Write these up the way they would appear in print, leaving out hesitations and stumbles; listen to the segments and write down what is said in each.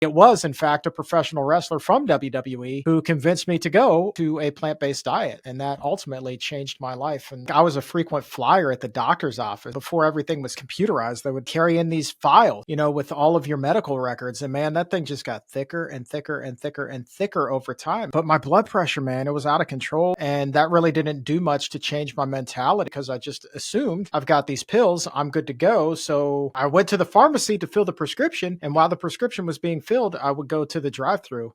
It was, in fact, a professional wrestler from WWE who convinced me to go to a plant-based diet. And that ultimately changed my life. And I was a frequent flyer at the doctor's office before everything was computerized. They would carry in these files, with all of your medical records. And man, that thing just got thicker and thicker and thicker and thicker over time. But my blood pressure, man, it was out of control. And that really didn't do much to change my mentality because I just assumed I've got these pills, I'm good to go. So I went to the pharmacy to fill the prescription. And while the prescription was being filled, I would go to the drive-thru.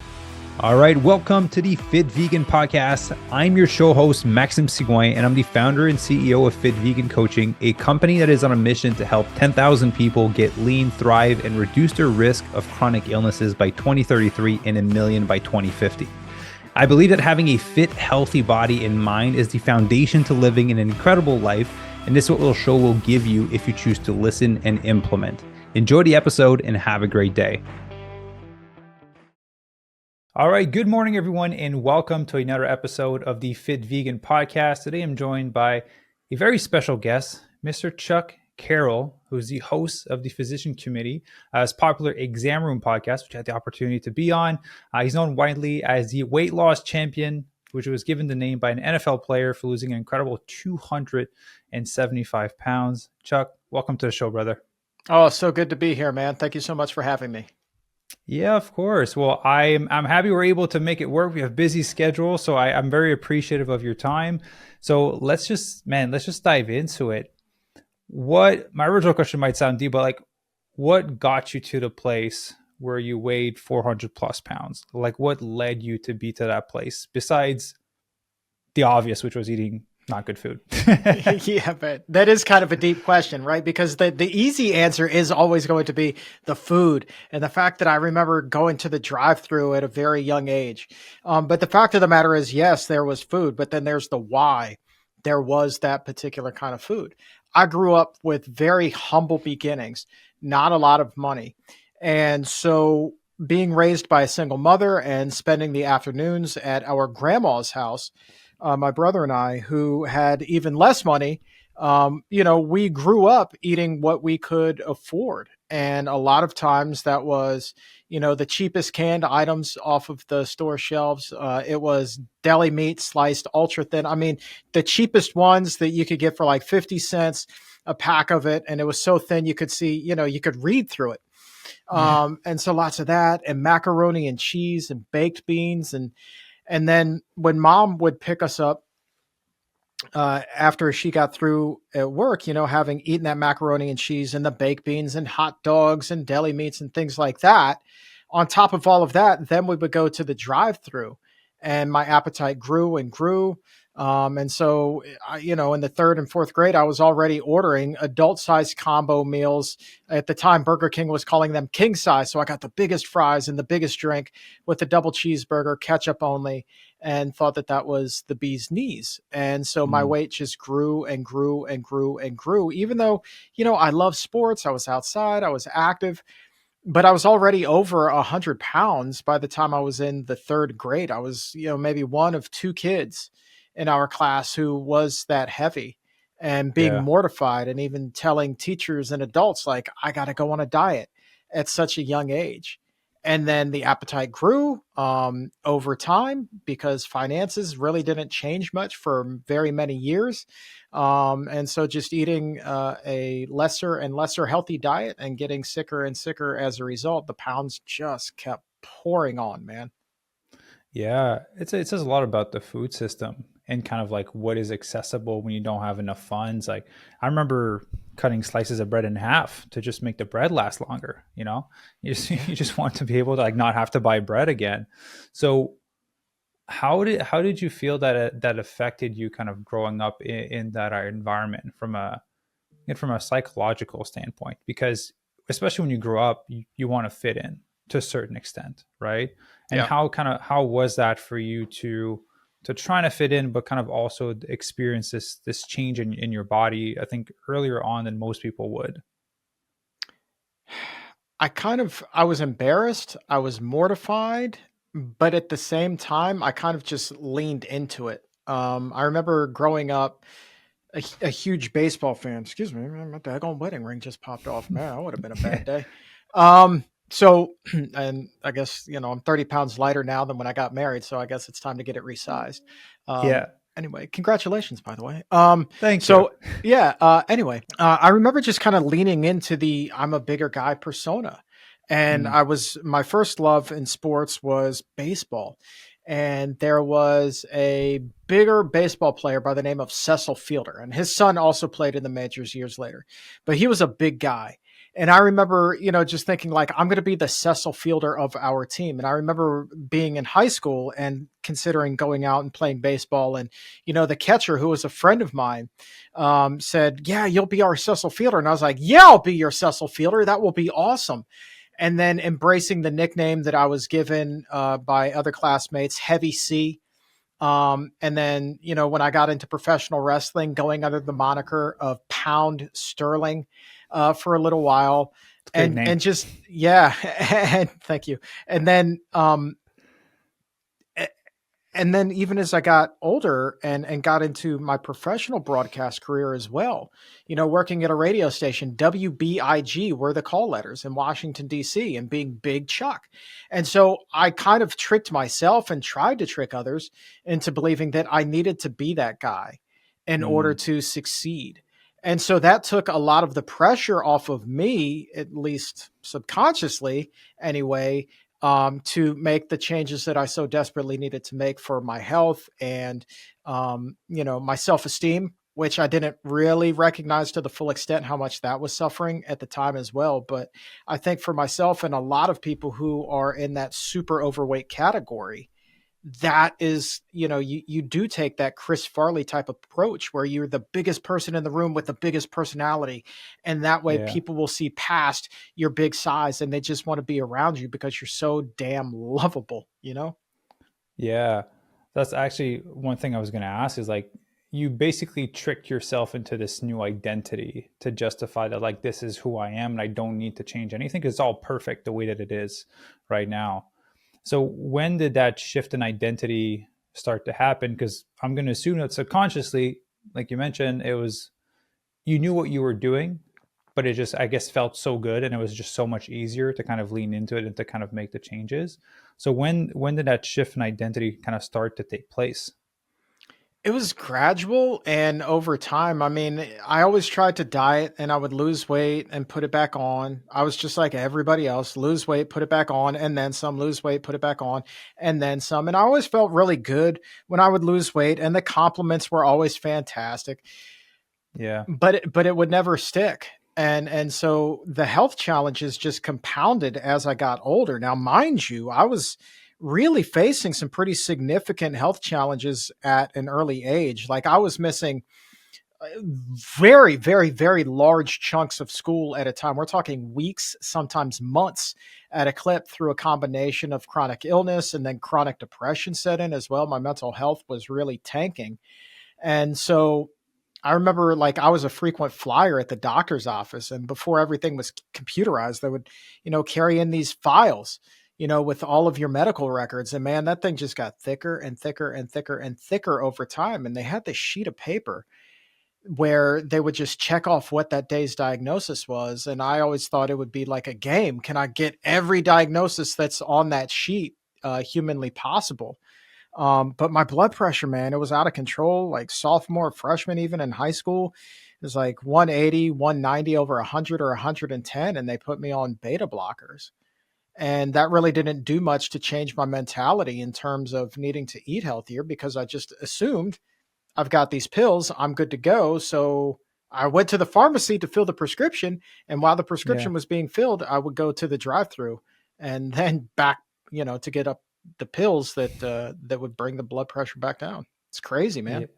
All right, welcome to the Fit Vegan Podcast. I'm your show host, Maxime Sigouin, and I'm the founder and CEO of Fit Vegan Coaching, a company that is on a mission to help 10,000 people get lean, thrive, and reduce their risk of chronic illnesses by 2033 and 1 million by 2050. I believe that having a fit, healthy body and mind is the foundation to living an incredible life, and this is what the show will give you if you choose to listen and implement. Enjoy the episode and have a great day. All right, good morning, everyone, and welcome to another episode of the Fit Vegan Podcast. Today, I'm joined by a very special guest, Mr. Chuck Carroll, who's the host of the Physician Committee, his popular Exam Room podcast, which I had the opportunity to be on. He's known widely as the weight loss champion, which was given the name by an NFL player for losing an incredible 275 pounds. Chuck, welcome to the show, brother. Oh, so good to be here, man. Thank you so much for having me. Yeah, of course. Well, I'm happy we're able to make it work. We have a busy schedule, so I'm very appreciative of your time. So let's just dive into it. What my original question might sound deep, but what got you to the place where you weighed 400 plus pounds? Like, what led you to be to that place besides the obvious, which was eating not good food? Yeah, but that is kind of a deep question, right? Because the easy answer is always going to be the food and the fact that I remember going to the drive-thru at a very young age. But the fact of the matter is, yes, there was food, but then there's the why there was that particular kind of food. I grew up with very humble beginnings, not a lot of money. And so being raised by a single mother and spending the afternoons at our grandma's house, my brother and I, who had even less money, we grew up eating what we could afford. And a lot of times that was, the cheapest canned items off of the store shelves. It was deli meat sliced ultra thin. I mean, the cheapest ones that you could get for like 50 cents a pack of it. And it was so thin you could see, you could read through it. And so lots of that and macaroni and cheese and baked beans. And then when mom would pick us up after she got through at work, having eaten that macaroni and cheese and the baked beans and hot dogs and deli meats and things like that, on top of all of that, then we would go to the drive-thru and my appetite grew and grew. And so, in the third and fourth grade, I was already ordering adult-sized combo meals. At the time, Burger King was calling them king size. So I got the biggest fries and the biggest drink with the double cheeseburger, ketchup only, and thought that was the bee's knees. And so my weight just grew and grew and grew and grew, even though, I love sports. I was outside, I was active, but I was already over 100 pounds by the time I was in the third grade. I was, maybe one of two kids in our class who was that heavy, and being mortified and even telling teachers and adults, like, I got to go on a diet at such a young age. And then the appetite grew over time because finances really didn't change much for very many years. And so just eating a lesser and lesser healthy diet and getting sicker and sicker as a result, the pounds just kept pouring on, man. Yeah, it says a lot about the food system and kind of like what is accessible when you don't have enough funds. Like, I remember cutting slices of bread in half to just make the bread last longer. You just want to be able to not have to buy bread again. So how did you feel that that affected you kind of growing up in that environment from a psychological standpoint? Because especially when you grow up, you want to fit in to a certain extent, right? And how was that for you to trying to fit in, but kind of also experience this change in your body, I think earlier on than most people would? I was embarrassed. I was mortified, but at the same time, I kind of just leaned into it. I remember growing up a huge baseball fan. Excuse me, man, my daggone wedding ring just popped off. Man, that would have been a bad day. So, and I guess, I'm 30 pounds lighter now than when I got married. So I guess it's time to get it resized. Yeah. Anyway, congratulations, by the way. Thank you. So yeah, anyway, I remember just kind of leaning into the I'm a bigger guy persona. And Mm, my first love in sports was baseball. And there was a bigger baseball player by the name of Cecil Fielder. And his son also played in the majors years later. But he was a big guy. And I remember, just thinking like, I'm going to be the Cecil Fielder of our team. And I remember being in high school and considering going out and playing baseball. And, the catcher, who was a friend of mine, said, "Yeah, you'll be our Cecil Fielder." And I was like, "Yeah, I'll be your Cecil Fielder. That will be awesome." And then embracing the nickname that I was given by other classmates, Heavy C. And then, when I got into professional wrestling, going under the moniker of Pound Sterling for a little while. it's a great And name. just, yeah, and thank you. And then, and then even as I got older and got into my professional broadcast career as well, working at a radio station, WBIG were the call letters in Washington, D.C., and being Big Chuck. And so I kind of tricked myself and tried to trick others into believing that I needed to be that guy in order Mm, to succeed. And so that took a lot of the pressure off of me, at least subconsciously anyway, to make the changes that I so desperately needed to make for my health and, my self esteem, which I didn't really recognize to the full extent how much that was suffering at the time as well. But I think for myself and a lot of people who are in that super overweight category, that is, you do take that Chris Farley type approach where you're the biggest person in the room with the biggest personality. And that way yeah. people will see past your big size and they just want to be around you because you're so damn lovable. Yeah. That's actually one thing I was going to ask is like, you basically tricked yourself into this new identity to justify that, like, this is who I am and I don't need to change anything because it's all perfect the way that it is right now. So, when did that shift in identity start to happen? Because I'm going to assume that subconsciously, like you mentioned, it was you knew what you were doing, but it just, I guess, felt so good and it was just so much easier to kind of lean into it and to kind of make the changes. So when did that shift in identity kind of start to take place? It was gradual and over time. I mean, I always tried to diet and I would lose weight and put it back on. I was just like everybody else, lose weight, put it back on, and then some, lose weight, put it back on, and then some. And I always felt really good when I would lose weight, and the compliments were always fantastic. Yeah. But it would never stick. And so the health challenges just compounded as I got older. Now, mind you, I was really facing some pretty significant health challenges at an early age. Like I was missing very, very, very large chunks of school at a time. We're talking weeks, sometimes months at a clip through a combination of chronic illness and then chronic depression set in as well. My mental health was really tanking. And so I remember like I was a frequent flyer at the doctor's office, and before everything was computerized, they would, carry in these files, with all of your medical records. And man, that thing just got thicker and thicker and thicker and thicker over time. And they had this sheet of paper where they would just check off what that day's diagnosis was. And I always thought it would be like a game. Can I get every diagnosis that's on that sheet humanly possible? But my blood pressure, man, it was out of control. Like sophomore, freshman, even in high school, it was like 180, 190 over 100 or 110. And they put me on beta blockers. And that really didn't do much to change my mentality in terms of needing to eat healthier because I just assumed I've got these pills, I'm good to go. So I went to the pharmacy to fill the prescription. And while the Yeah. prescription was being filled, I would go to the drive through and then back, to get up the pills that would bring the blood pressure back down. It's crazy, Yeah. man.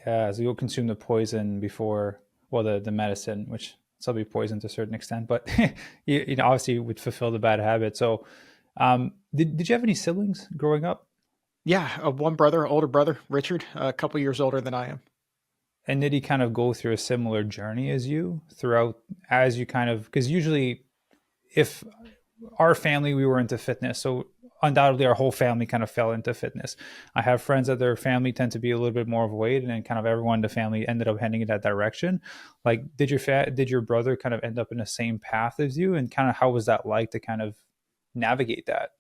Yeah. So you'll consume the poison before, well, the medicine, which still be poison to a certain extent, but obviously would fulfill the bad habit. So, did you have any siblings growing up? Yeah, one brother, older brother, Richard, a couple years older than I am. And did he kind of go through a similar journey as you throughout, as you kind of, because usually if our family, we were into fitness. So undoubtedly our whole family kind of fell into fitness. I have friends that their family tend to be a little bit more overweight, and then kind of everyone in the family ended up heading in that direction. Like, did your brother kind of end up in the same path as you, and kind of how was that like to kind of navigate that?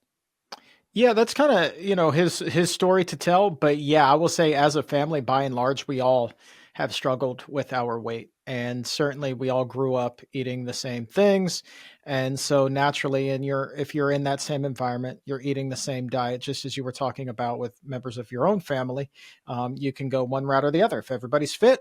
Yeah, that's kind of, his story to tell, but yeah, I will say as a family by and large we all have struggled with our weight. And certainly we all grew up eating the same things. And so naturally if you're in that same environment, you're eating the same diet just as you were talking about with members of your own family. You can go one route or the other. If everybody's fit,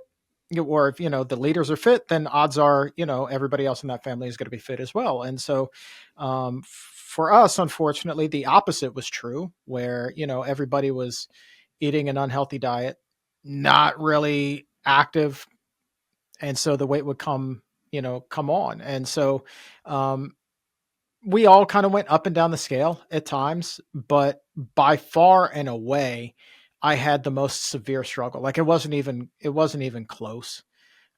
or if the leaders are fit, then odds are everybody else in that family is going to be fit as well. And so for us, unfortunately, the opposite was true, where everybody was eating an unhealthy diet, not really active, and so the weight would come on. And so um, we all kind of went up and down the scale at times, but by far and away, I had the most severe struggle. Like it wasn't even close.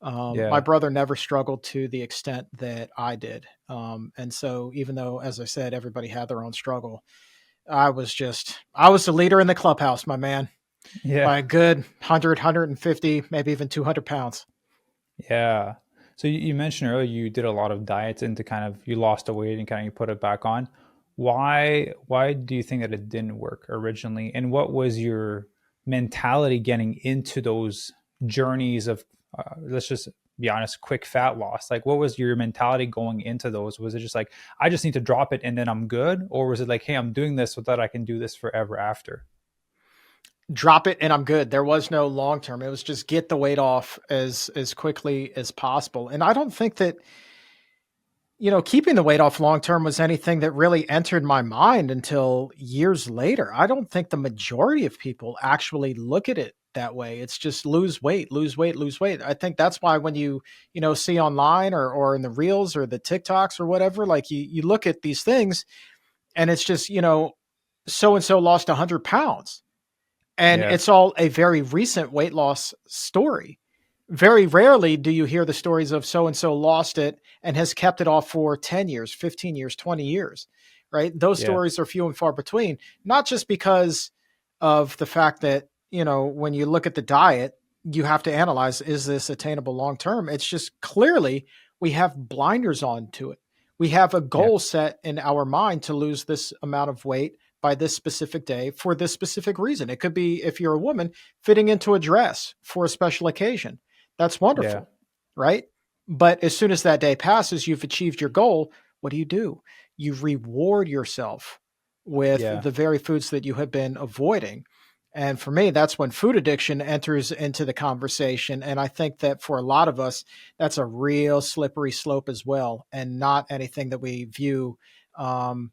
My Yeah. brother never struggled to the extent that I did. And so even though, as I said, everybody had their own struggle, I was the leader in the clubhouse, my man, Yeah. by a good 100, maybe even 200 pounds. Yeah. So you mentioned earlier you did a lot of diets and to kind of you lost the weight and kind of you put it back on. Why do you think that it didn't work originally? And what was your mentality getting into those journeys of let's just be honest, quick fat loss? Like what was your mentality going into those? Was it just like I just need to drop it and then I'm good? Or was it like, hey, I'm doing this so that I can do this forever after? Drop it and I'm good. There was no long term. It was just get the weight off as quickly as possible. And I don't think that keeping the weight off long term was anything that really entered my mind until years later. I don't think the majority of people actually look at it that way. It's just lose weight, lose weight, lose weight. I think that's why when you see online or in the reels or the TikToks or whatever, like you look at these things and it's just, so and so lost 100 pounds. And Yeah. it's all a very recent weight loss story. Very rarely do you hear the stories of so and so lost it and has kept it off for 10 years, 15 years, 20 years, right? Those Yeah. stories are few and far between, not just because of the fact that, when you look at the diet, you have to analyze, is this attainable long term? It's just clearly we have blinders on to it. We have a Yeah. goal set in our mind to lose this amount of weight by this specific day for this specific reason. It could be, if you're a woman, fitting into a dress for a special occasion. That's Yeah. wonderful, right? But as soon as that day passes, you've achieved your goal. What do? You reward yourself with Yeah. the very foods that you have been avoiding. And for me, that's when food addiction enters into the conversation. And I think that for a lot of us, that's a real slippery slope as well, and not anything that we view um,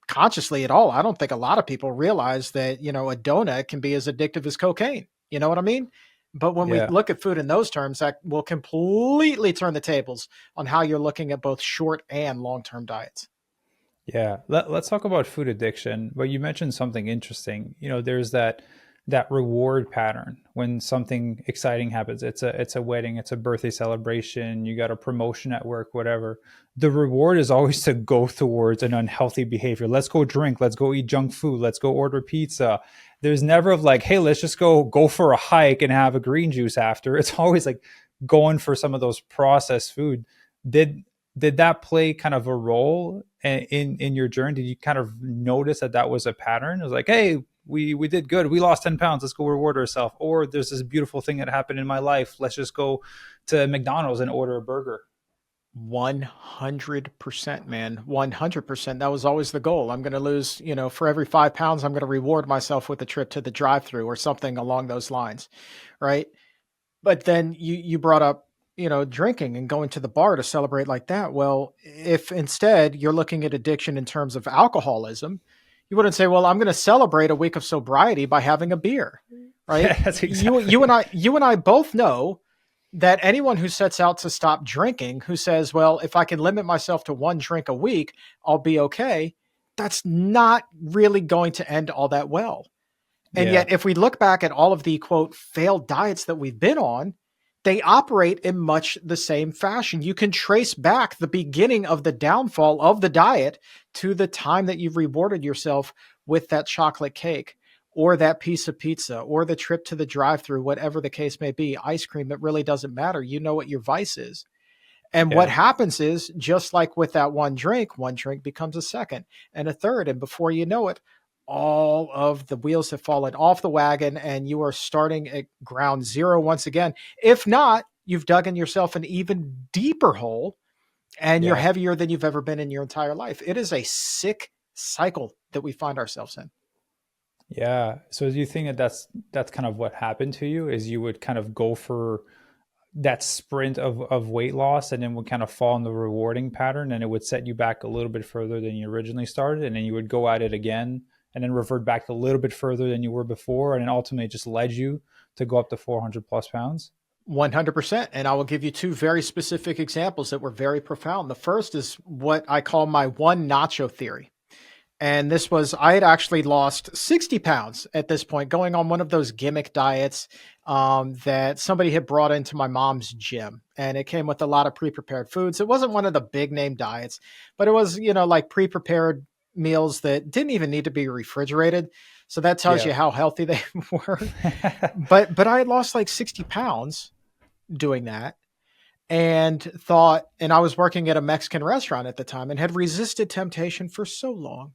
consciously at all. I don't think a lot of people realize that, a donut can be as addictive as cocaine. You know what I mean? But when we Yeah. look at food in those terms, that will completely turn the tables on how you're looking at both short and long term diets. Yeah, let's talk about food addiction. But you mentioned something interesting. There's that reward pattern when something exciting happens. It's a wedding, it's a birthday celebration, you got a promotion at work, whatever. The reward is always to go towards an unhealthy behavior. Let's go drink, let's go eat junk food, let's go order pizza. There's never of like, hey, let's just go for a hike and have a green juice after. It's always like going for some of those processed food. Did did that play kind of a role in your journey? Did you kind of notice that that was a pattern? It was like, hey, we did good. We lost 10 pounds. Let's go reward ourselves. Or there's this beautiful thing that happened in my life. Let's just go to McDonald's and order a burger. 100%, man. 100%. That was always the goal. I'm going to lose, for every 5 pounds, I'm going to reward myself with a trip to the drive through or something along those lines. Right. But then you brought up, drinking and going to the bar to celebrate like that. Well, if instead you're looking at addiction in terms of alcoholism, you wouldn't say, "Well, I'm going to celebrate a week of sobriety by having a beer." Right? Yeah, that's You exactly you and it. I both know that anyone who sets out to stop drinking, who says, "Well, if I can limit myself to one drink a week, I'll be okay." That's not really going to end all that well. And Yeah. yet, if we look back at all of the quote failed diets that we've been on, they operate in much the same fashion. You can trace back the beginning of the downfall of the diet to the time that you've rewarded yourself with that chocolate cake or that piece of pizza or the trip to the drive through, whatever the case may be, ice cream, it really doesn't matter. You know what your vice is. And what Yeah. happens is, just like with that one drink becomes a second and a third. And before you know it, all of the wheels have fallen off the wagon and you are starting at ground zero once again. If not, you've dug in yourself an even deeper hole and you're Yeah. heavier than you've ever been in your entire life. It is a sick cycle that we find ourselves in. Yeah. So do you think that that's kind of what happened to you is you would kind of go for that sprint of weight loss and then would kind of fall in the rewarding pattern and it would set you back a little bit further than you originally started and then you would go at it again and then revert back a little bit further than you were before and then ultimately it just led you to go up to 400 plus pounds? 100%. And I will give you two very specific examples that were very profound. The first is what I call my one nacho theory. And this was, I had actually lost 60 pounds at this point, going on one of those gimmick diets that somebody had brought into my mom's gym. And it came with a lot of pre prepared foods. It wasn't one of the big name diets, but it was, like pre prepared meals that didn't even need to be refrigerated. So that tells Yeah. you how healthy they were. But I had lost like 60 pounds doing that and thought, and I was working at a Mexican restaurant at the time and had resisted temptation for so long.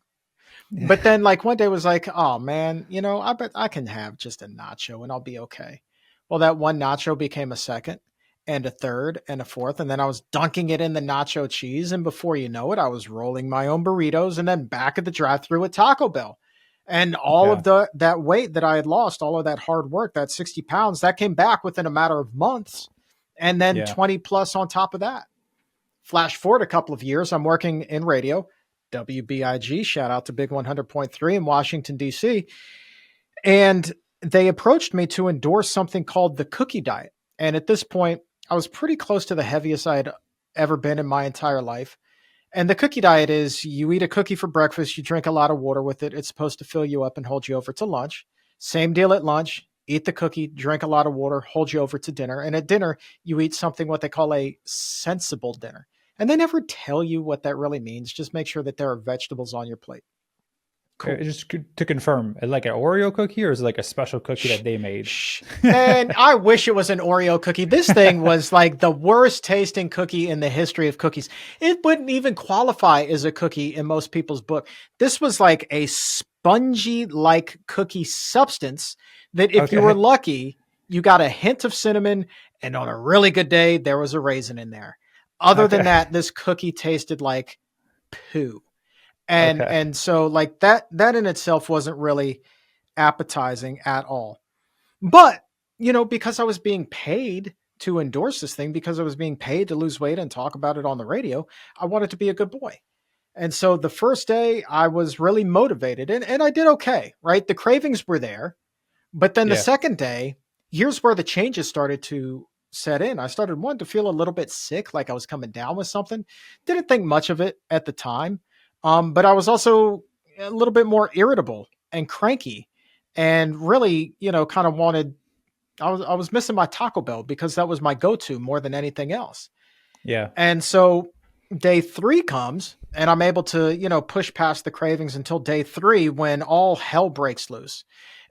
But then, like, one day was like, oh man, I bet I can have just a nacho and I'll be okay. Well, that one nacho became a second and a third and a fourth. And then I was dunking it in the nacho cheese. And before you know it, I was rolling my own burritos and then back at the drive through at Taco Bell. And all Yeah. of that weight that I had lost, all of that hard work, that 60 pounds, that came back within a matter of months. And then Yeah. 20 plus on top of that. Flash forward a couple of years, I'm working in radio, WBIG, shout out to Big 100.3 in Washington, D.C. And they approached me to endorse something called the cookie diet. And at this point, I was pretty close to the heaviest I had ever been in my entire life. And the cookie diet is you eat a cookie for breakfast, you drink a lot of water with it. It's supposed to fill you up and hold you over to lunch. Same deal at lunch. Eat the cookie, drink a lot of water, hold you over to dinner. And at dinner, you eat something what they call a sensible dinner. And they never tell you what that really means. Just make sure that there are vegetables on your plate. Cool. Just to confirm, like an Oreo cookie or is it like a special cookie Shh, that they made? shh. And I wish it was an Oreo cookie. This thing was like the worst tasting cookie in the history of cookies. It wouldn't even qualify as a cookie in most people's book. This was like a spongy like cookie substance that if you were Okay. lucky, you got a hint of cinnamon and on a really good day, there was a raisin in there. Other than Okay. that, this cookie tasted like poo. And Okay. and so like that in itself wasn't really appetizing at all. But, because I was being paid to endorse this thing, because I was being paid to lose weight and talk about it on the radio, I wanted to be a good boy. And so the first day I was really motivated and I did okay, right? The cravings were there. But then the Yeah. second day, here's where the changes started to set in. I started wanting to feel a little bit sick, like I was coming down with something. Didn't think much of it at the time. But I was also a little bit more irritable and cranky and really, kind of wanted I was missing my Taco Bell because that was my go-to more than anything else. Yeah. And so day 3 comes and I'm able to, push past the cravings until day 3 when all hell breaks loose.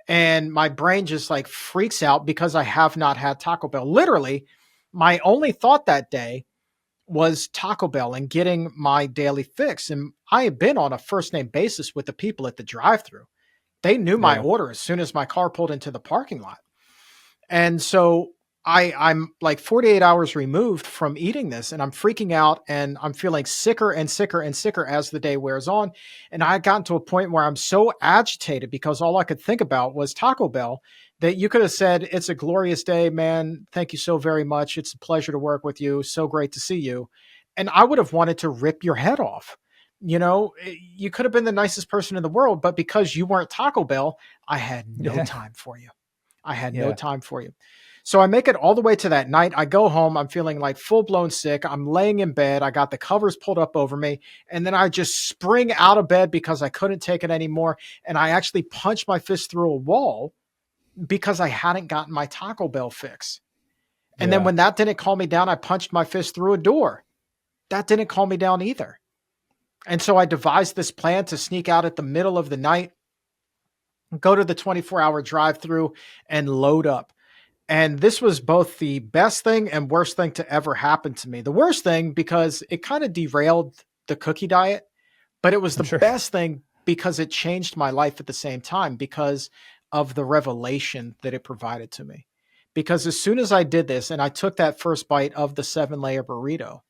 And my brain just like freaks out because I have not had Taco Bell. Literally, my only thought that day was Taco Bell and getting my daily fix. And I had been on a first name basis with the people at the drive through. They knew my Yeah. order as soon as my car pulled into the parking lot. And so I'm like 48 hours removed from eating this and I'm freaking out and I'm feeling sicker and sicker and sicker as the day wears on. And I had gotten to a point where I'm so agitated because all I could think about was Taco Bell that you could have said, it's a glorious day, man. Thank you so very much. It's a pleasure to work with you. So great to see you. And I would have wanted to rip your head off. You could have been the nicest person in the world, but because you weren't Taco Bell, I had no Yeah. time for you. I had no Yeah. time for you. So I make it all the way to that night. I go home. I'm feeling like full blown sick. I'm laying in bed. I got the covers pulled up over me. And then I just spring out of bed because I couldn't take it anymore. And I actually punched my fist through a wall because I hadn't gotten my Taco Bell fix. And then Yeah. when that didn't calm me down, I punched my fist through a door. That didn't calm me down either. And so I devised this plan to sneak out at the middle of the night, go to the 24-hour drive through, and load up. And this was both the best thing and worst thing to ever happen to me. The worst thing because it kind of derailed the cookie diet, but it was I'm the sure. best thing because it changed my life at the same time because of the revelation that it provided to me. Because as soon as I did this and I took that first bite of the 7-layer burrito,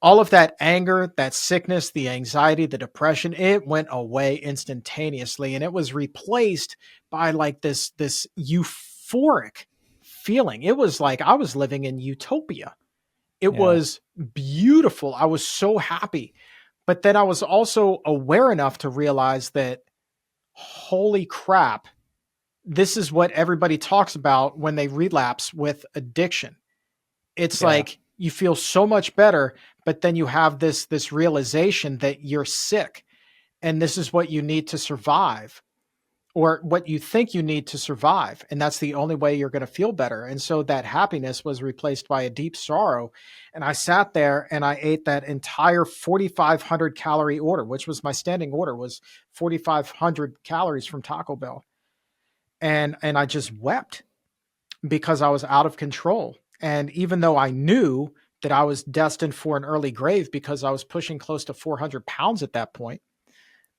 all of that anger, that sickness, the anxiety, the depression, it went away instantaneously and it was replaced by like this euphoric feeling. It was like I was living in utopia. It Yeah. was beautiful. I was so happy. But then I was also aware enough to realize that holy crap, this is what everybody talks about when they relapse with addiction. It's Yeah. like you feel so much better, but then you have this realization that you're sick and this is what you need to survive or what you think you need to survive, and that's the only way you're going to feel better. And so that happiness was replaced by a deep sorrow, and I sat there and I ate that entire 4,500 calorie order, which was my standing order, was 4,500 calories from Taco Bell, and I just wept because I was out of control. And even though I knew that I was destined for an early grave because I was pushing close to 400 pounds at that point,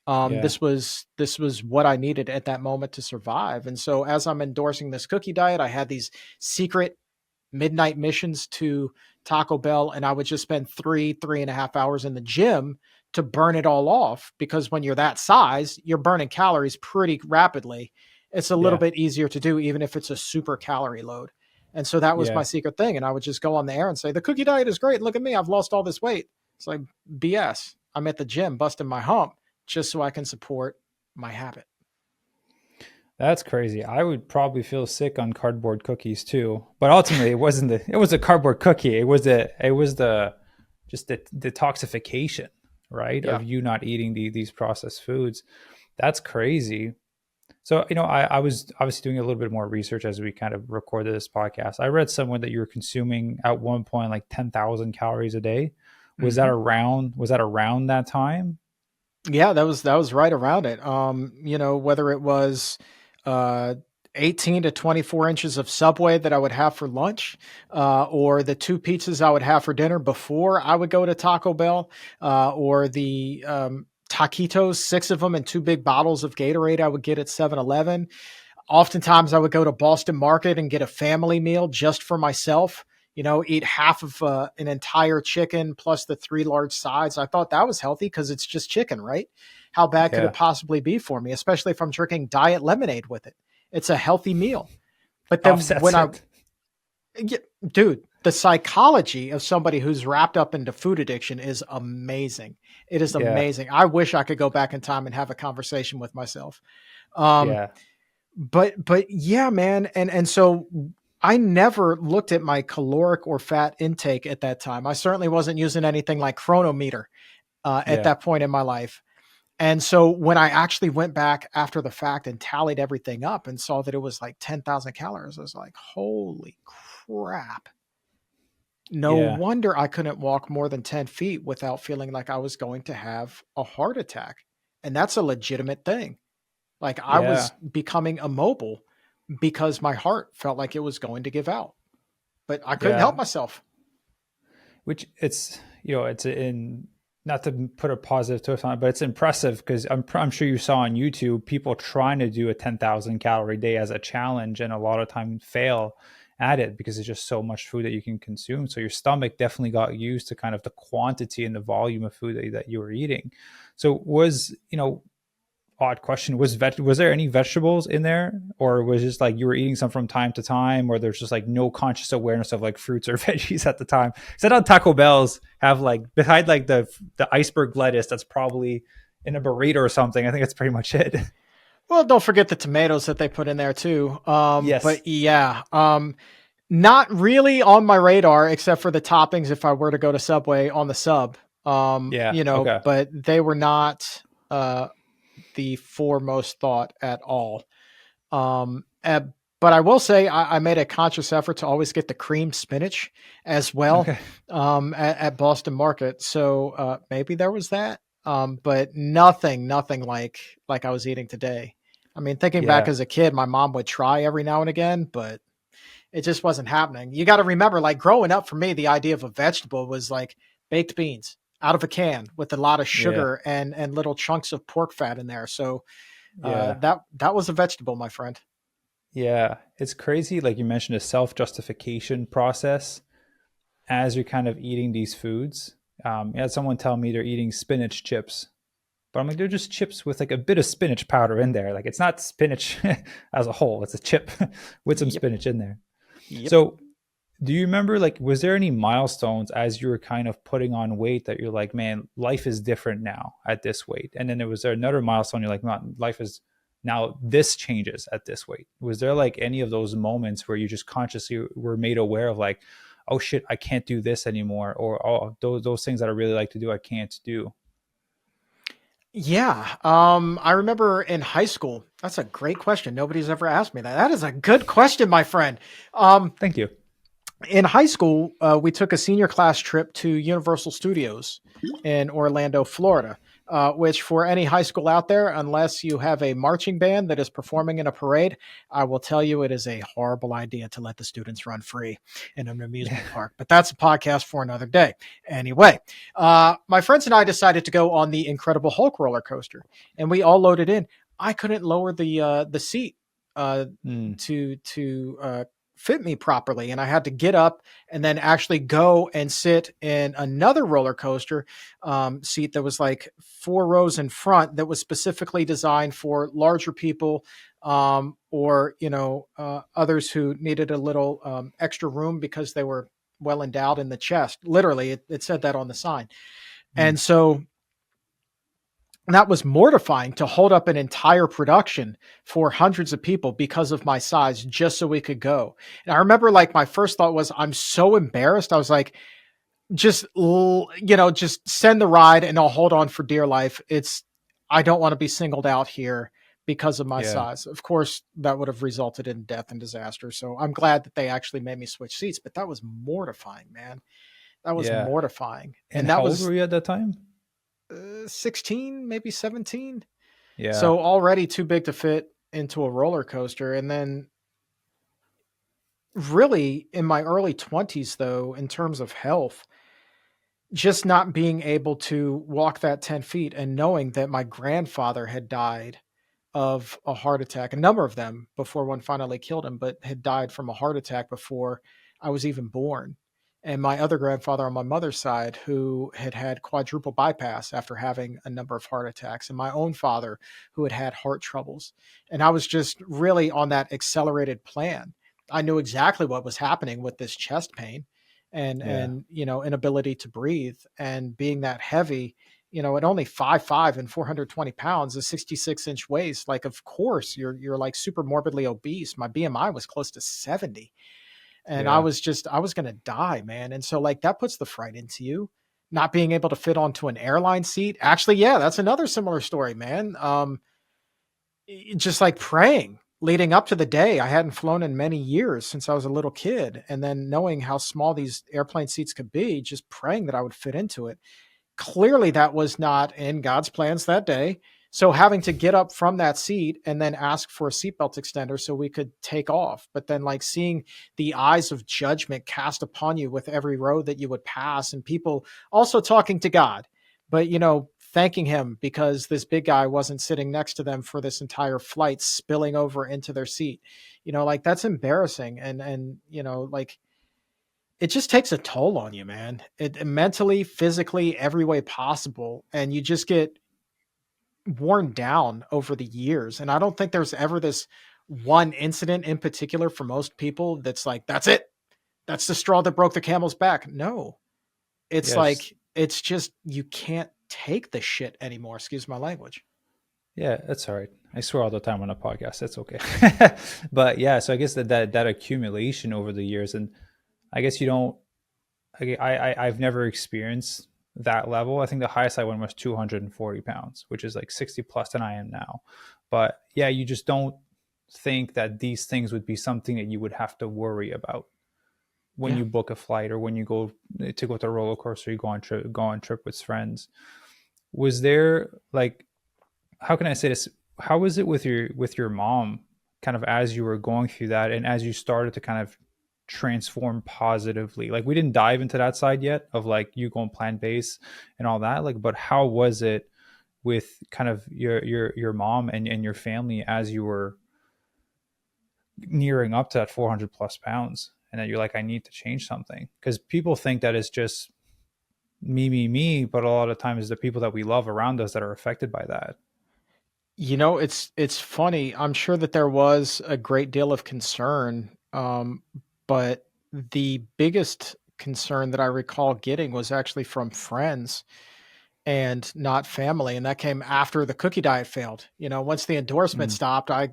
Yeah. this was what I needed at that moment to survive. And so as I'm endorsing this cookie diet, I had these secret midnight missions to Taco Bell, and I would just spend 3.5 hours in the gym to burn it all off. Because when you're that size, you're burning calories pretty rapidly. It's a little Yeah. bit easier to do, even if it's a super calorie load. And so that was my Yeah. secret thing. And I would just go on the air and say, the cookie diet is great. Look at me. I've lost all this weight. It's like BS. I'm at the gym busting my hump just so I can support my habit. That's crazy. I would probably feel sick on cardboard cookies too. But ultimately it was a cardboard cookie. It was the just the detoxification, right? Yeah. Of you not eating these processed foods. That's crazy. So, I was obviously doing a little bit more research as we kind of recorded this podcast. I read somewhere that you were consuming at one point like 10,000 calories a day. Hmm. Was that around that time? Yeah, that was right around it. Whether it was uh 18 to 24 inches of Subway that I would have for lunch, or the two pizzas I would have for dinner before I would go to Taco Bell, or the taquitos, six of them, and two big bottles of Gatorade I would get at 7-Eleven. Oftentimes I would go to Boston Market and get a family meal just for myself, eat half of an entire chicken plus the three large sides. I thought that was healthy because it's just chicken, right? How bad could it Yeah. possibly be for me, especially if I'm drinking diet lemonade with it? It's a healthy meal. But then Offsets it. yeah, dude, the psychology of somebody who's wrapped up into food addiction is amazing. It is Yeah. amazing. I wish I could go back in time and have a conversation with myself. Um, Yeah. but yeah, man, and so I never looked at my caloric or fat intake at that time. I certainly wasn't using anything like Chronometer at Yeah. that point in my life. And so when I actually went back after the fact and tallied everything up and saw that it was like 10,000 calories, I was like, holy crap. No Yeah. wonder I couldn't walk more than 10 feet without feeling like I was going to have a heart attack. And that's a legitimate thing. Like I was Yeah. becoming immobile because my heart felt like it was going to give out, but I couldn't help Yeah. myself. Which it's in, not to put a positive twist on it, but it's impressive because I'm sure you saw on YouTube people trying to do a 10,000 calorie day as a challenge, and a lot of time fail at it because it's just so much food that you can consume. So your stomach definitely got used to kind of the quantity and the volume of food that you were eating. So odd question, was there any vegetables in there, or was it just like you were eating some from time to time, or there's just like no conscious awareness of like fruits or veggies at the time? Because I know Taco Bell's have like, behind like the iceberg lettuce that's probably in a burrito or something, I think that's pretty much it. Well, don't forget the tomatoes that they put in there too. Yes. But yeah, not really on my radar except for the toppings if I were to go to Subway on the sub. Yeah. Okay. But they were not the foremost thought at all. Um, But I will say I made a conscious effort to always get the cream spinach as well, Okay. at Boston Market. So maybe there was that, but nothing like I was eating today. I mean, thinking back Yeah. as a kid, my mom would try every now and again, but it just wasn't happening. You got to remember, like growing up for me, the idea of a vegetable was like baked beans out of a can with a lot of Yeah. sugar and little chunks of pork fat in there. So Yeah. that was a vegetable, my friend. Yeah. It's crazy. Like you mentioned, a self justification process as you're kind of eating these foods. I had someone tell me they're eating spinach chips, but I'm like, they're just chips with like a bit of spinach powder in there. Like it's not spinach as a whole, it's a chip with some Yep. spinach in there. Yep. So, do you remember, like, was there any milestones as you were kind of putting on weight that you're like, man, life is different now at this weight? And then was there another milestone you're like, man, life is now this changes at this weight? Was there like any of those moments where you just consciously were made aware of like, oh shit, I can't do this anymore, or oh, those things that I really like to do, I can't do? Yeah. I remember in high school. That's a great question. Nobody's ever asked me that. That is a good question, my friend. Um, Thank you. in high school, we took a senior class trip to Universal Studios in Orlando, Florida, which, for any high school out there, unless you have a marching band that is performing in a parade, I will tell you it is a horrible idea to let the students run free in an Yeah. amusement park. But that's a podcast for another day. Anyway, my friends and I decided to go on the Incredible Hulk roller coaster, and we all loaded in. I couldn't lower the seat uh, Mm, to fit me properly, and I had to get up and then actually go and sit in another roller coaster seat that was like 4 rows in front, that was specifically designed for larger people, or others who needed a little extra room because they were well endowed in the chest. Literally, it said that on the sign. mm. And so that was mortifying, to hold up an entire production for hundreds of people because of my size, just so we could go. And I remember, like, my first thought was, I'm so embarrassed. I was like, just send the ride and I'll hold on for dear life. I don't want to be singled out here because of my Yeah. size. Of course, that would have resulted in death and disaster. So I'm glad that they actually made me switch seats, but that was mortifying, man. That was Yeah. mortifying. And And that how old was were you at that time? 16, maybe 17. Yeah. So already too big to fit into a roller coaster. And then, really, in my early 20s, though, in terms of health, just not being able to walk that 10 feet and knowing that my grandfather had died of a heart attack, a number of them before one finally killed him, but had died from a heart attack before I was even born. And my other grandfather on my mother's side, who had had quadruple bypass after having a number of heart attacks, and my own father, who had had heart troubles. And I was just really on that accelerated plan. I knew exactly what was happening with this chest pain Yeah. and inability to breathe, and being that heavy, at only 5'5" and 420 pounds, a 66-inch waist. Like, of course, you're like super morbidly obese. My BMI was close to 70, and Yeah. I was gonna die, man. And so, like, that puts the fright into you. Not being able to fit onto an airline seat. Actually, yeah, that's another similar story, man. Just like praying leading up to the day. I hadn't flown in many years, since I was a little kid, and then knowing how small these airplane seats could be, just praying that I would fit into it. Clearly, that was not in God's plans that day. So having to get up from that seat and then ask for a seatbelt extender so we could take off, but then, like, seeing the eyes of judgment cast upon you with every road that you would pass, and people also talking to God, but thanking him because this big guy wasn't sitting next to them for this entire flight, spilling over into their seat. Like, that's embarrassing, and like, it just takes a toll on you, man. It mentally, physically, every way possible, and you just get worn down over the years. And I don't think there's ever this one incident in particular for most people that's like, that's it. That's the straw that broke the camel's back. No, it's Yes. like, it's just, you can't take the shit anymore. Excuse my language. Yeah, that's all right. I swear all the time on a podcast. That's okay. But yeah, so I guess that accumulation over the years, and I guess you don't. I've never experienced that level. I think the highest I went was 240 pounds, which is like 60 plus than I am now. But yeah, you just don't think that these things would be something that you would have to worry about when Yeah. you book a flight or when you go to go to a roller coaster, you go on trip with friends. Was there like, how can I say this? How was it with your mom, kind of as you were going through that, and as you started to kind of transform positively? Like, we didn't dive into that side yet of like you going plant based and all that. Like, but how was it with kind of your mom and your family as you were nearing up to that 400 plus pounds, and that you're like, I need to change something? Because people think that it's just me, but a lot of times the people that we love around us that are affected by that. It's funny. I'm sure that there was a great deal of concern, but the biggest concern that I recall getting was actually from friends and not family, and that came after the cookie diet failed. Once the endorsement Mm, stopped, I,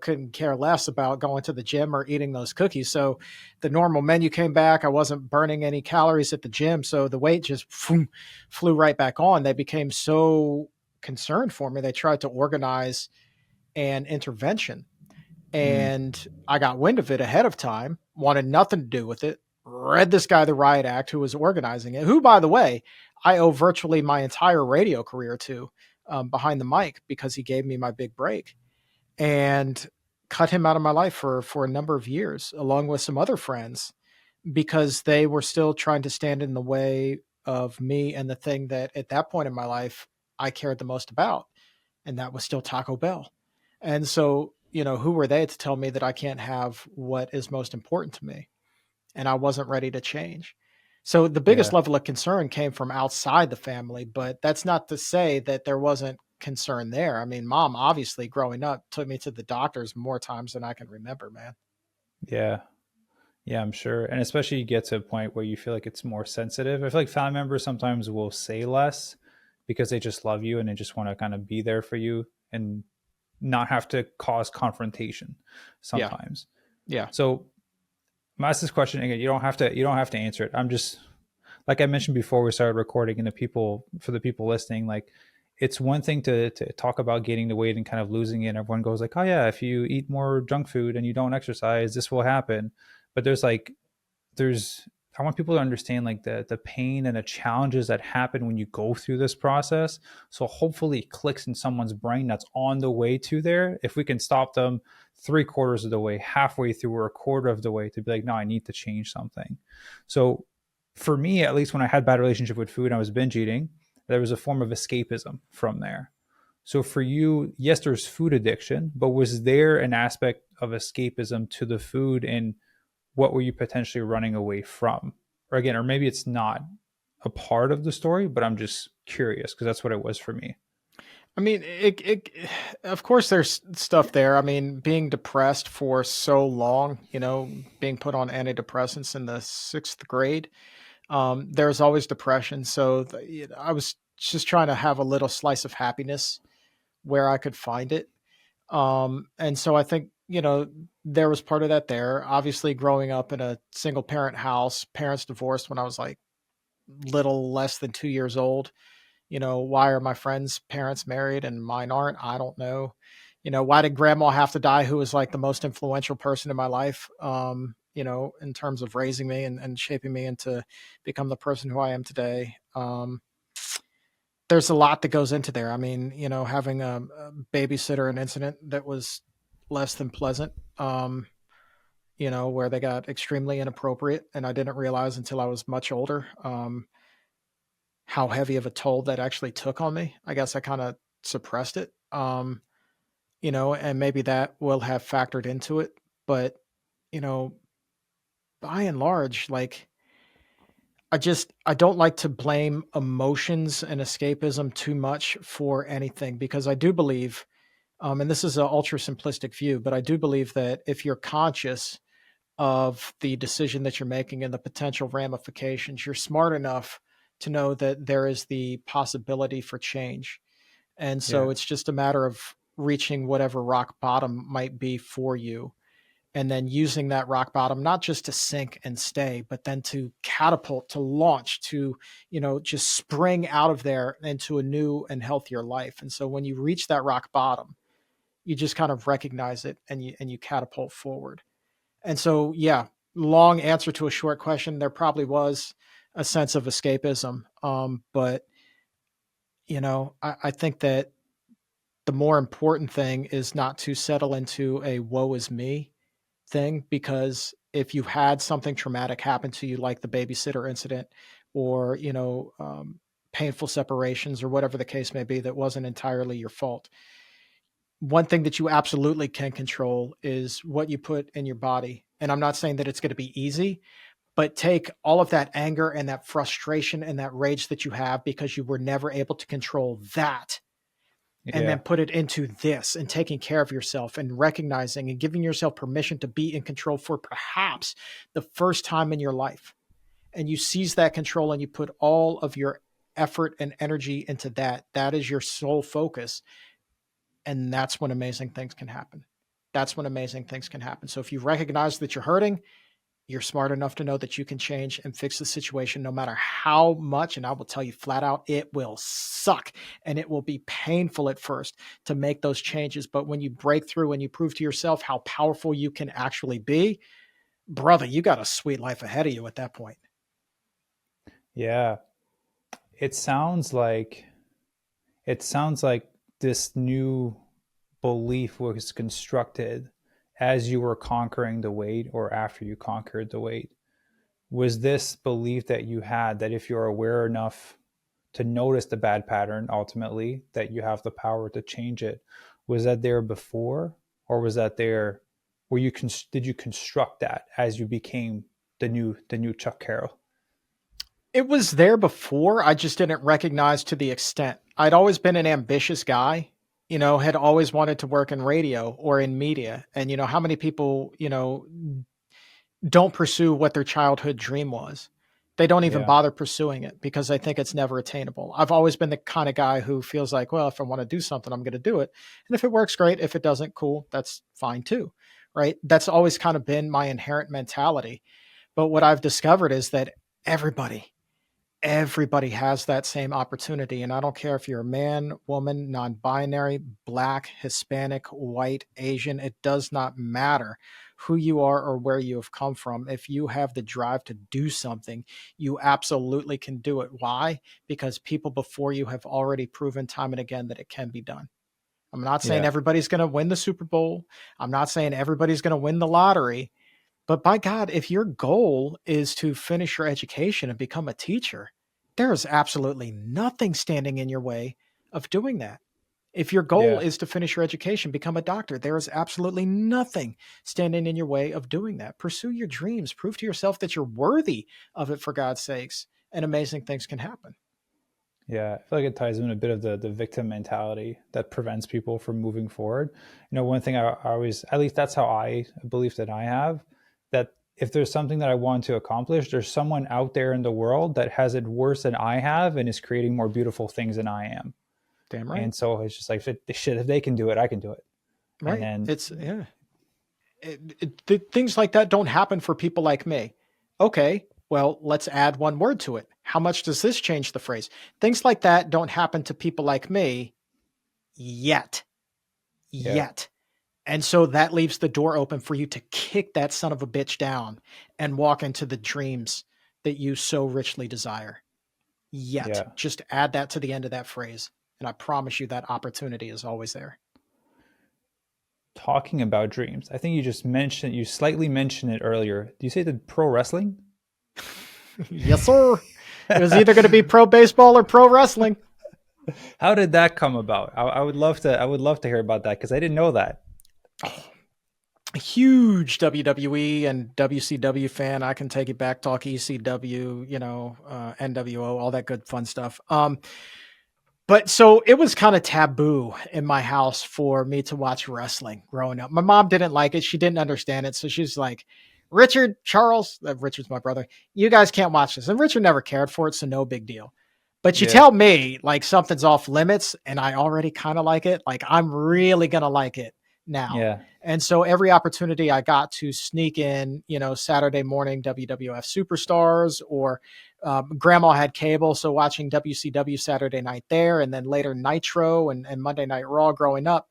couldn't care less about going to the gym or eating those cookies. So the normal menu came back. I wasn't burning any calories at the gym, so the weight just flew right back on. They became so concerned for me. They tried to organize an intervention, mm, and I got wind of it ahead of time, wanted nothing to do with it, read this guy the riot act who was organizing it, who, by the way, I owe virtually my entire radio career to, behind the mic, because he gave me my big break, and cut him out of my life for a number of years, along with some other friends, because they were still trying to stand in the way of me and the thing that at that point in my life I cared the most about, and that was still Taco Bell. And so, who were they to tell me that I can't have what is most important to me? And I wasn't ready to change. So the biggest yeah. level of concern came from outside the family, but that's not to say that there wasn't concern there. I mean, mom, obviously, growing up, took me to the doctors more times than I can remember, man. Yeah. Yeah, I'm sure. And especially you get to a point where you feel like it's more sensitive. I feel like family members sometimes will say less because they just love you and they just want to kind of be there for you and not have to cause confrontation Yeah. sometimes. Yeah. So I'm ask this question again. You don't have to answer it. I'm just, like I mentioned before we started recording, and the people, for the people listening, like, it's one thing to talk about gaining the weight and kind of losing it. And everyone goes like, oh yeah, if you eat more junk food and you don't exercise, this will happen. But there's I want people to understand like the pain and the challenges that happen when you go through this process. So hopefully it clicks in someone's brain that's on the way to there. If we can stop them 3/4 of the way, halfway through, or a quarter of the way, to be like, no, I need to change something. So for me, at least when I had bad relationship with food and I was binge eating, there was a form of escapism from there. So for you, yes, there's food addiction, but was there an aspect of escapism to the food, and what were you potentially running away from? Or again, or maybe it's not a part of the story, but I'm just curious because that's what it was for me. I mean, of course, there's stuff there. I mean, being depressed for so long, being put on antidepressants in the sixth grade, there's always depression. So I was just trying to have a little slice of happiness where I could find it. And so I think, there was part of that there. Obviously, growing up in a single parent house, parents divorced when I was like little less than 2 years old. Why are my friends' parents married and mine aren't? I don't know. Why did grandma have to die, who was like the most influential person in my life, in terms of raising me and shaping me into become the person who I am today? There's a lot that goes into there. I mean, having a babysitter, an incident that was less than pleasant, where they got extremely inappropriate. And I didn't realize until I was much older, how heavy of a toll that actually took on me. I guess I kind of suppressed it, and maybe that will have factored into it. But, you know, by and large, like, I don't like to blame emotions and escapism too much for anything, because I do believe, and this is an ultra simplistic view, but I do believe that if you're conscious of the decision that you're making and the potential ramifications, you're smart enough to know that there is the possibility for change. And so Yeah. it's just a matter of reaching whatever rock bottom might be for you, and then using that rock bottom not just to sink and stay, but then to catapult, to launch, to, just spring out of there into a new and healthier life. And so when you reach that rock bottom, You just kind of recognize it and you catapult forward. And so, yeah, long answer to a short question. There probably was a sense of escapism. But I think that the more important thing is not to settle into a woe is me thing, because if you had something traumatic happen to you, like the babysitter incident, or painful separations, or whatever the case may be, that wasn't entirely your fault. One thing that you absolutely can control is what you put in your body. And I'm not saying that it's going to be easy, but take all of that anger and that frustration and that rage that you have because you were never able to control that, and then Yeah. put it into this and taking care of yourself and recognizing and giving yourself permission to be in control for perhaps the first time in your life. And you seize that control and you put all of your effort and energy into that. That is your sole focus. And that's when amazing things can happen. That's when amazing things can happen. So if you recognize that you're hurting, you're smart enough to know that you can change and fix the situation no matter how much. And I will tell you flat out, it will suck and it will be painful at first to make those changes. But when you break through and you prove to yourself how powerful you can actually be, brother, you got a sweet life ahead of you at that point. Yeah. It sounds like it sounds like this new belief was constructed as you were conquering the weight or after you conquered the weight. Was this belief that you had that if you're aware enough to notice the bad pattern, ultimately that you have the power to change it, was that there before, or was that there were you did you construct that as you became the new Chuck Carroll? It was there before. I just didn't recognize to the extent. I'd always been an ambitious guy, had always wanted to work in radio or in media. And, how many people, don't pursue what their childhood dream was? They don't even Yeah. bother pursuing it because they think it's never attainable. I've always been the kind of guy who feels like, well, if I want to do something, I'm going to do it. And if it works, great. If it doesn't, cool. That's fine too. Right. That's always kind of been my inherent mentality. But what I've discovered is that everybody, everybody has that same opportunity. And I don't care if you're a man, woman, non binary, black, Hispanic, white, Asian, it does not matter who you are or where you have come from. If you have the drive to do something, you absolutely can do it. Why? Because people before you have already proven time and again that it can be done. I'm not saying Yeah. everybody's going to win the Super Bowl. I'm not saying everybody's going to win the lottery. But by God, if your goal is to finish your education and become a teacher, there is absolutely nothing standing in your way of doing that. If your goal Yeah. is to finish your education, become a doctor, there is absolutely nothing standing in your way of doing that. Pursue your dreams, prove to yourself that you're worthy of it, for God's sakes, and amazing things can happen. Yeah, I feel like it ties in a bit of the victim mentality that prevents people from moving forward. One thing I always, at least that's how I believe that I have, that if there's something that I want to accomplish, there's someone out there in the world that has it worse than I have and is creating more beautiful things than I am. Damn right. And so it's just like, shit, if they can do it, I can do it. And Right. then, It's, yeah. Things like that don't happen for people like me. Okay, well, let's add one word to it. How much does this change the phrase? Things like that don't happen to people like me yet. yeah, Yet. And so that leaves the door open for you to kick that son of a bitch down and walk into the dreams that you so richly desire. Yet. yeah. Just add that to the end of that phrase. And I promise you that opportunity is always there. Talking about dreams, I think you slightly mentioned it earlier. Do you say the pro wrestling? Yes, sir. It was either going to be pro baseball or pro wrestling. How did that come about? I would love to hear about that because I didn't know that. A huge WWE and WCW fan. I can take it back, talk ECW, NWO, all that good fun stuff. But so it was kind of taboo in my house for me to watch wrestling growing up. My mom didn't like it. She didn't understand it. So she's like, Richard, Charles, Richard's my brother, you guys can't watch this. And Richard never cared for it. So no big deal. But you Yeah, tell me like something's off limits and I already kind of like it. Like I'm really going to like it now. yeah, And so every opportunity I got to sneak in, Saturday morning WWF Superstars, or grandma had cable. So watching WCW Saturday night there, and then later Nitro and Monday Night Raw growing up.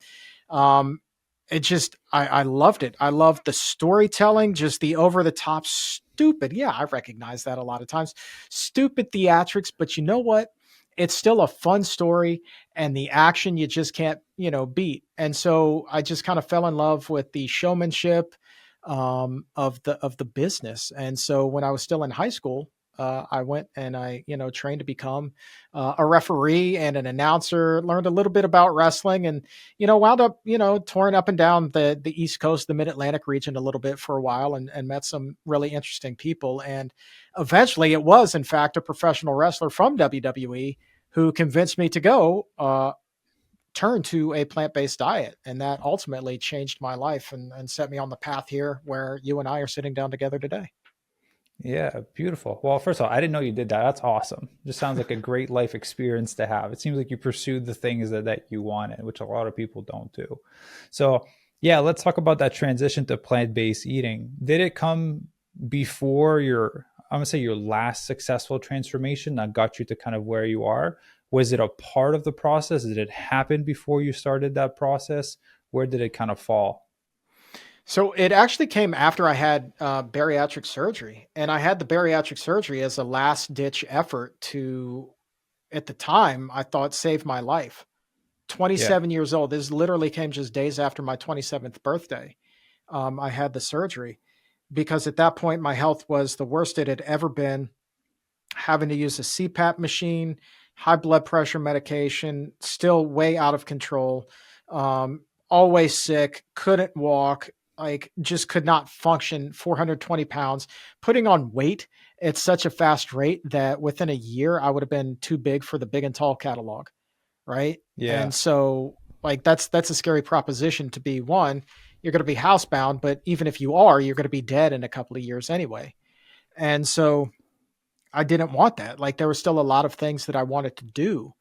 Um, it just, I loved it. I loved the storytelling, just the over the top stupid. Yeah, I recognize that a lot of times. Stupid theatrics, but you know what? It's still a fun story, and the action you just can't, beat. And so I just kind of fell in love with the showmanship of the business. And so when I was still in high school, I went and I, trained to become a referee and an announcer. Learned a little bit about wrestling, and wound up, touring up and down the East Coast, the Mid Atlantic region a little bit for a while, and met some really interesting people. And eventually, it was in fact a professional wrestler from WWE who convinced me to go turn to a plant based diet, and that ultimately changed my life and set me on the path here where you and I are sitting down together today. Yeah, beautiful. Well, first of all, I didn't know you did that. That's awesome. Just sounds like a great life experience to have. It seems like you pursued the things that you wanted, which a lot of people don't do. So, yeah, let's talk about that transition to plant-based eating. Did it come before I'm gonna say your last successful transformation that got you to kind of where you are? Was it a part of the process? Did it happen before you started that process? Where did it kind of fall? So it actually came after I had bariatric surgery, and I had the bariatric surgery as a last ditch effort to, at the time, I thought save my life. Yeah, 27 years old. This literally came just days after my 27th birthday. I had the surgery because at that point my health was the worst it had ever been. Having to use a CPAP machine, high blood pressure medication, still way out of control, always sick, couldn't walk, like just could not function, 420 pounds, putting on weight at such a fast rate that within a year I would have been too big for the Big and Tall catalog. Right. yeah, And so, like, that's a scary proposition to be. One, you're going to be housebound, but even if you are, you're going to be dead in a couple of years anyway. And so I didn't want that. Like there were still a lot of things that I wanted to do.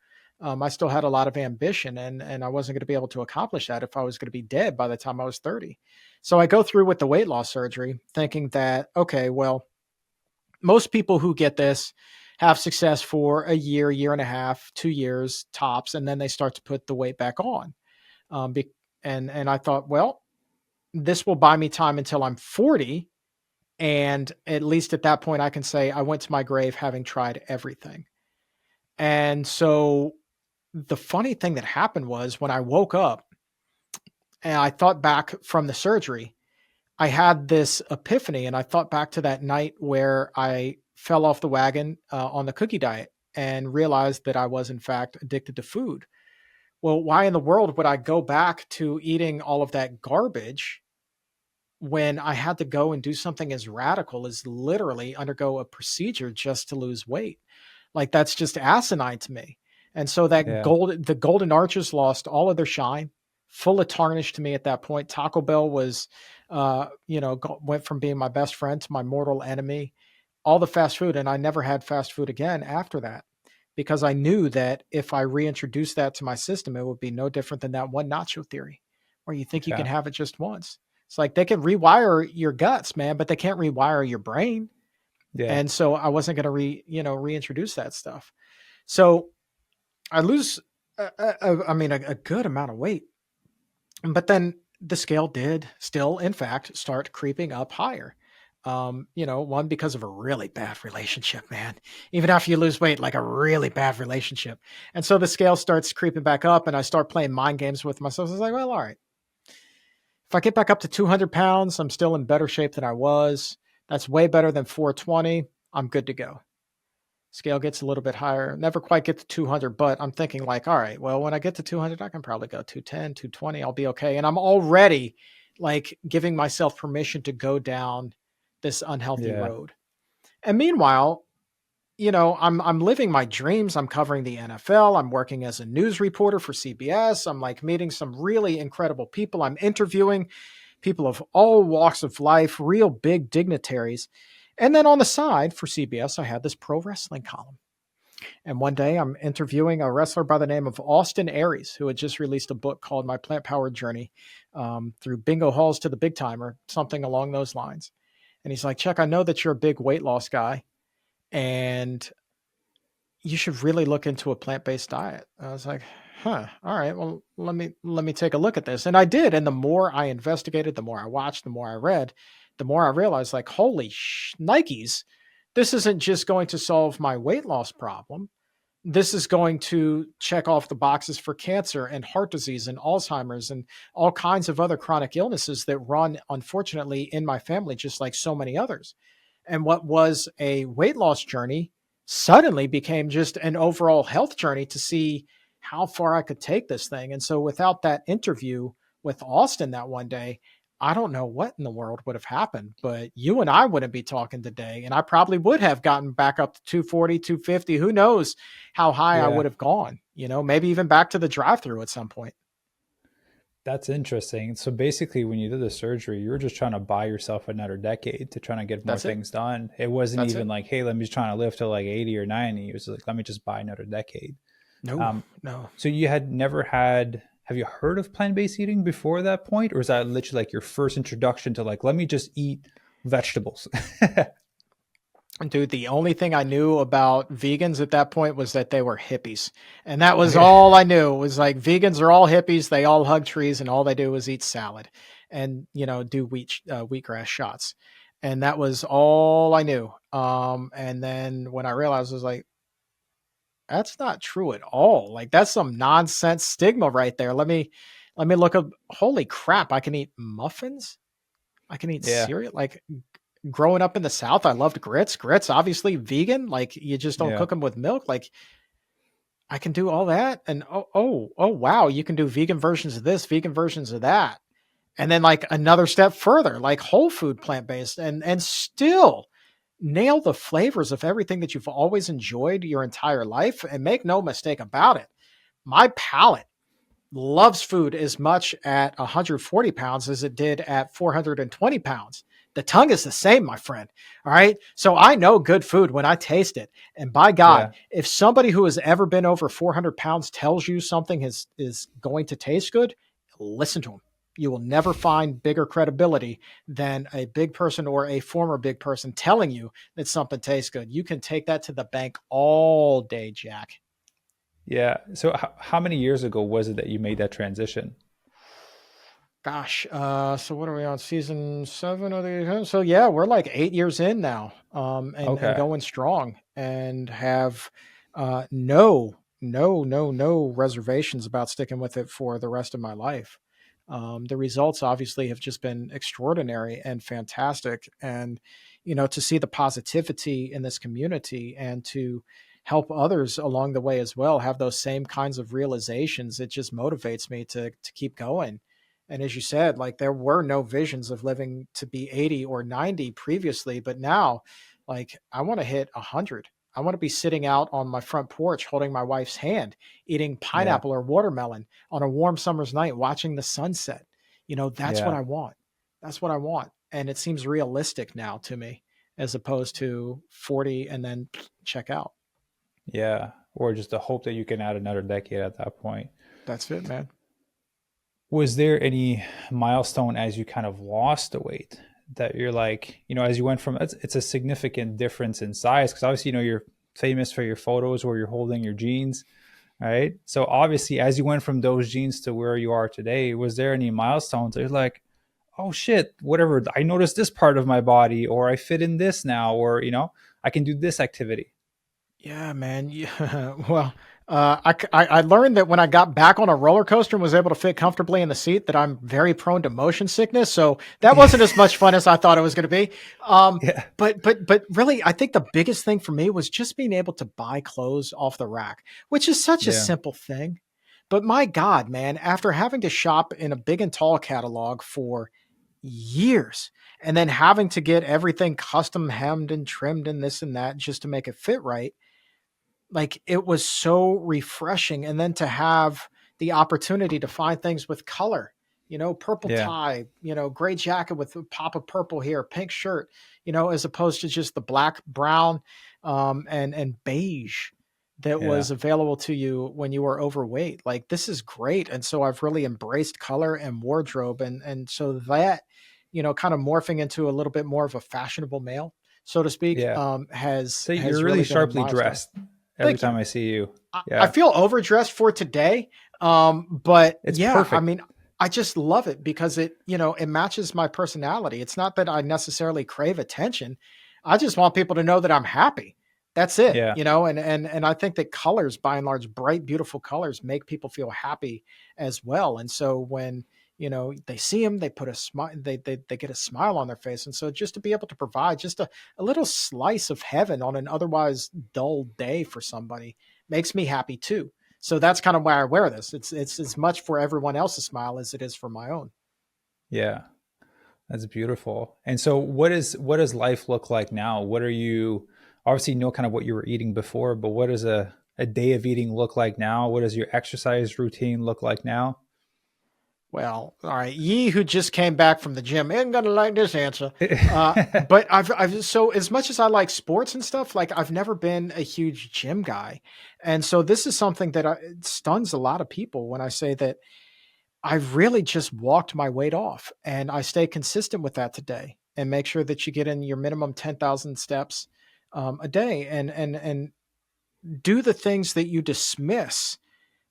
I still had a lot of ambition, and I wasn't going to be able to accomplish that if I was going to be dead by the time I was 30. So I go through with the weight loss surgery thinking that, okay, well, most people who get this have success for a year, year and a half, 2 years tops, and then they start to put the weight back on. Um, be, and I thought, well, this will buy me time until I'm 40, and at least at that point, I can say I went to my grave having tried everything. And so the funny thing that happened was when I woke up and I thought back from the surgery, I had this epiphany and I thought back to that night where I fell off the wagon on the cookie diet and realized that I was, in fact, addicted to food. Well, why in the world would I go back to eating all of that garbage when I had to go and do something as radical as literally undergo a procedure just to lose weight? Like that's just asinine to me. And so yeah. the golden arches lost all of their shine, full of tarnish to me at that point. Taco Bell was, went from being my best friend to my mortal enemy. All the fast food, and I never had fast food again after that because I knew that if I reintroduced that to my system, it would be no different than that one nacho theory, where you think you can Yeah. have it just once. It's like they can rewire your guts, man, but they can't rewire your brain. Yeah. And so I wasn't going to reintroduce that stuff. So I lose, a good amount of weight, but then the scale did still, in fact, start creeping up higher. One because of a really bad relationship, man. Even after you lose weight, like a really bad relationship, and so the scale starts creeping back up, and I start playing mind games with myself. I was like, well, all right, if I get back up to 200 pounds, I'm still in better shape than I was. That's way better than 420. I'm good to go. Scale gets a little bit higher. Never quite get to 200, but I'm thinking like, all right, well, when I get to 200, I can probably go 210, 220. I'll be okay. And I'm already like giving myself permission to go down this unhealthy Yeah. road. And meanwhile, I'm living my dreams. I'm covering the NFL. I'm working as a news reporter for CBS. I'm like meeting some really incredible people. I'm interviewing people of all walks of life, real big dignitaries. And then on the side for CBS, I had this pro wrestling column. And one day I'm interviewing a wrestler by the name of Austin Aries, who had just released a book called My Plant Powered Journey through Bingo Halls to the Big Timer, something along those lines. And he's like, Chuck, I know that you're a big weight loss guy and you should really look into a plant based diet. I was like, Huh. All right. Well, let me take a look at this. And I did. And the more I investigated, the more I watched, the more I read, the more I realized, like, holy Nikes, this isn't just going to solve my weight loss problem. This is going to check off the boxes for cancer and heart disease and Alzheimer's and all kinds of other chronic illnesses that run, unfortunately, in my family, just like so many others. And what was a weight loss journey suddenly became just an overall health journey to see how far I could take this thing. And so without that interview with Austin that one day, I don't know what in the world would have happened, but you and I wouldn't be talking today. And I probably would have gotten back up to 240, 250. Who knows how high I Yeah. would have gone, maybe even back to the drive through at some point. That's interesting. So basically, when you did the surgery, you were just trying to buy yourself another decade to try to get more That's it. things done. It wasn't That's even it. like, hey, let me just try to live to like 80 or 90. It was like, let me just buy another decade. No, Um, no. so you had never had, have you heard of plant-based eating before that point? Or is that literally like your first introduction to like, let me just eat vegetables? Dude, the only thing I knew about vegans at that point was that they were hippies. And that was Okay. all I knew. It was like vegans are all hippies. They all hug trees and all they do is eat salad and, do wheatgrass shots. And that was all I knew. And then when I realized, I was like, that's not true at all. Like that's some nonsense stigma right there. Let me look up. Holy crap. I can eat muffins. I can eat Yeah. cereal. Like growing up in the South, I loved grits. Grits, obviously vegan. Like you just don't Yeah. cook them with milk. Like I can do all that. And oh, wow, you can do vegan versions of this, vegan versions of that. And then like another step further, like whole food plant based and still nail the flavors of everything that you've always enjoyed your entire life. And make no mistake about it. My palate loves food as much at 140 pounds as it did at 420 pounds. The tongue is the same, my friend. All right. So I know good food when I taste it. And by God, Yeah. if somebody who has ever been over 400 pounds tells you something is going to taste good, listen to them. You will never find bigger credibility than a big person or a former big person telling you that something tastes good. You can take that to the bank all day, Jack. Yeah. So how many years ago was it that you made that transition? Gosh, so what are we on season 7 of the so yeah, we're like 8 years in now, and Okay. going strong and have no reservations about sticking with it for the rest of my life. The results obviously have just been extraordinary and fantastic, and to see the positivity in this community and to help others along the way as well have those same kinds of realizations, it just motivates me to keep going. And as you said, like there were no visions of living to be 80 or 90 previously, but now, like I want to hit 100. I want to be sitting out on my front porch holding my wife's hand, eating Yeah. pineapple or watermelon on a warm summer's night, watching the sunset. That's what Yeah. I want. That's what I want. And it seems realistic now to me as opposed to 40 and then check out. Yeah. Or just the hope that you can add another decade at that point. That's it, man. Was there any milestone as you kind of lost the weight that you're like, as you went from it's a significant difference in size because obviously, you're famous for your photos where you're holding your jeans, right? So obviously, as you went from those jeans to where you are today, was there any milestones that you're like, oh shit, whatever, I noticed this part of my body, or I fit in this now, or I can do this activity? Yeah, man. Yeah. Well, I learned that when I got back on a roller coaster and was able to fit comfortably in the seat, that I'm very prone to motion sickness. So that wasn't as much fun as I thought it was going to be. Um, Yeah. but really, I think the biggest thing for me was just being able to buy clothes off the rack, which is such a Yeah. simple thing. But my God, man, after having to shop in a big and tall catalog for years and then having to get everything custom hemmed and trimmed and this and that just to make it fit right, like it was so refreshing. And then to have the opportunity to find things with color, purple Yeah. tie, gray jacket with a pop of purple here, pink shirt, as opposed to just the black, brown, and beige that Yeah. was available to you when you were overweight. Like this is great. And so I've really embraced color and wardrobe. And so that, kind of morphing into a little bit more of a fashionable male, so to speak, Yeah. has So you're has really really been a sharply milestone. dressed every Thank you. time I see you. I Yeah. feel overdressed for today. But It's yeah, I perfect. mean, I just love it because it matches my personality. It's not that I necessarily crave attention. I just want people to know that I'm happy. That's it, Yeah. and I think that colors, by and large, bright, beautiful colors make people feel happy as well. And so when, they see them, they put a smile, they get a smile on their face. And so just to be able to provide just a little slice of heaven on an otherwise dull day for somebody makes me happy too. So that's kind of why I wear this. It's as much for everyone else's smile as it is for my own. Yeah. That's beautiful. And so what does life look like now? What are you obviously you know kind of what you were eating before, but what does a day of eating look like now? What does your exercise routine look like now? Well, all right, ye who just came back from the gym ain't gonna like this answer. But I've so as much as I like sports and stuff, like I've never been a huge gym guy, and so this is something that it stuns a lot of people when I say that I've really just walked my weight off, and I stay consistent with that today, and make sure that you get in your minimum 10,000 steps a day, and do the things that you dismiss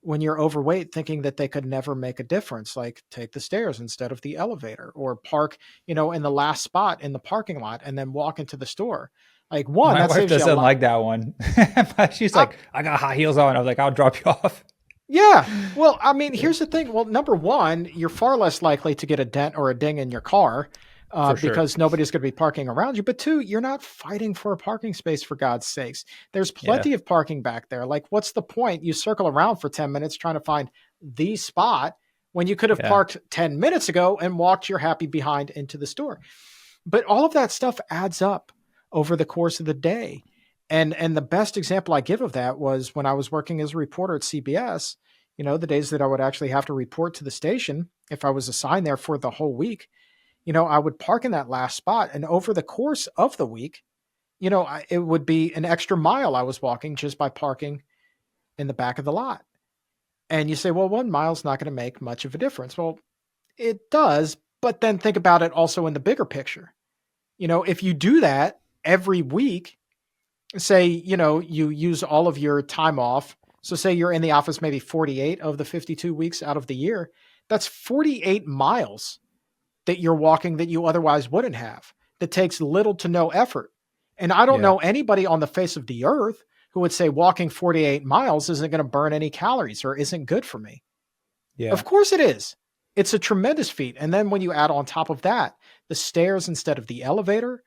when you're overweight, thinking that they could never make a difference, like take the stairs instead of the elevator, or park, in the last spot in the parking lot and then walk into the store. Like, one, My that wife saves you a doesn't lot. like that one. She's I, like, I got high heels on. I was like, I'll drop you off. yeah. Well, I mean, here's the thing. Well, number one, you're far less likely to get a dent or a ding in your car, For sure. because nobody's going to be parking around you. But two, you're not fighting for a parking space, for God's sakes. There's Yeah. plenty of parking back there. Like, what's the point? You circle around for 10 minutes trying to find the spot when you could have Yeah. parked 10 minutes ago and walked your happy behind into the store. But all of that stuff adds up over the course of the day. And the best example I give of that was when I was working as a reporter at CBS, the days that I would actually have to report to the station if I was assigned there for the whole week. I would park in that last spot, and over the course of the week, it would be an extra mile I was walking just by parking in the back of the lot. And you say, well, 1 mile's not going to make much of a difference. Well, it does, but then think about it also in the bigger picture. If you do that every week, say, you use all of your time off. So say you're in the office maybe 48 of the 52 weeks out of the year. That's 48 miles that you're walking that you otherwise wouldn't have, that takes little to no effort. And I don't Yeah. know anybody on the face of the earth who would say walking 48 miles isn't going to burn any calories or isn't good for me. Of Yeah. course it is. It's a tremendous feat. And then when you add on top of that, the stairs instead of the elevator,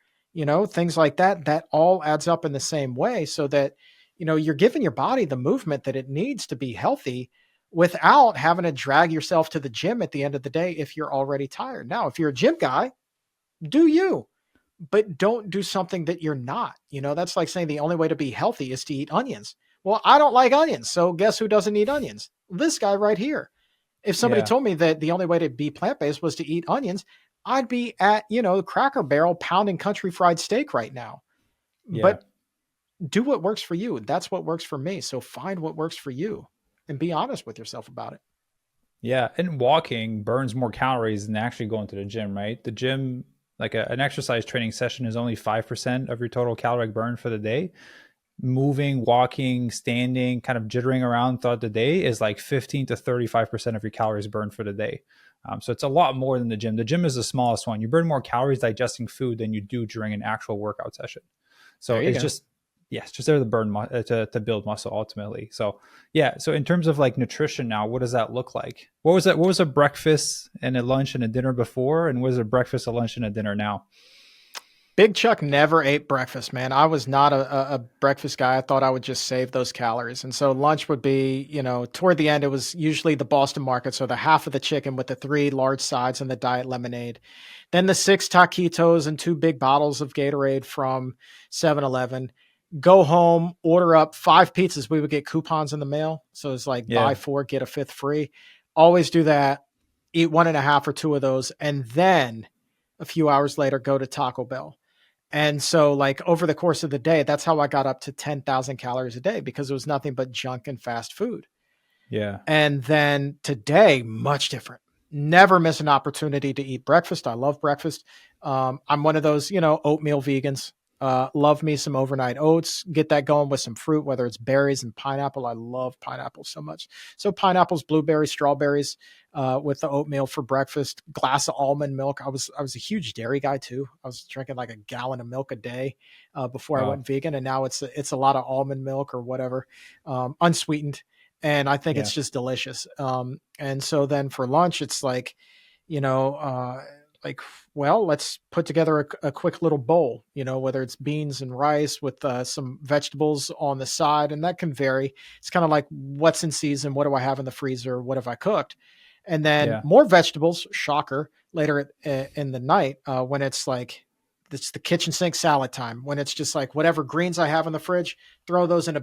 things like that, that all adds up in the same way, so that, you're giving your body the movement that it needs to be healthy without having to drag yourself to the gym at the end of the day if you're already tired. Now, if you're a gym guy, do you, but don't do something that you're not. That's like saying the only way to be healthy is to eat onions. Well, I don't like onions. So guess who doesn't eat onions? This guy right here. If somebody Yeah. told me that the only way to be plant based was to eat onions, I'd be at, Cracker Barrel pounding country fried steak right now. Yeah. But do what works for you. That's what works for me. So find what works for you and be honest with yourself about it. Yeah, and walking burns more calories than actually going to the gym, right? The gym, like an exercise training session, is only 5% of your total caloric burn for the day. Moving, walking, standing, kind of jittering around throughout the day is like 15 to 35% of your calories burned for the day. So it's a lot more than the gym. The gym is the smallest one. You burn more calories digesting food than you do during an actual workout session. So There you it's go. just, yeah, it's just there to to build muscle ultimately. So yeah. So in terms of like nutrition now, what does that look like? What was that? What was a breakfast and a lunch and a dinner before? And what is a breakfast, a lunch, and a dinner now? Big Chuck never ate breakfast, man. I was not a breakfast guy. I thought I would just save those calories. And so lunch would be, toward the end, it was usually the Boston market. So the half of the chicken with the 3 large sides and the diet lemonade. Then the 6 taquitos and 2 big bottles of Gatorade from 7-Eleven. Go home, order up 5 pizzas. We would get coupons in the mail. So it's like buy Yeah. four, get a fifth free. Always do that. Eat one and a half or two of those. And then a few hours later, go to Taco Bell. And so, like, over the course of the day, that's how I got up to 10,000 calories a day, because it was nothing but junk and fast food. Yeah. And then today, much different. Never miss an opportunity to eat breakfast. I love breakfast. I'm one of those, oatmeal vegans. Love me some overnight oats. Get that going with some fruit, whether it's berries and pineapple. I love pineapple so much. So pineapples, blueberries, strawberries, with the oatmeal for breakfast. Glass of almond milk. I was a huge dairy guy too. I was drinking like a gallon of milk a day before I Oh, went vegan, and now it's a lot of almond milk or whatever, unsweetened, and I think yeah, it's just delicious. And so then for lunch, it's like, you know, like, well, let's put together a quick little bowl, whether it's beans and rice with some vegetables on the side, and that can vary. It's kind of like what's in season, what do I have in the freezer, what have I cooked, and then yeah, more vegetables. Shocker! Later in the night, when it's like it's the kitchen sink salad time, when it's just like whatever greens I have in the fridge, throw those in a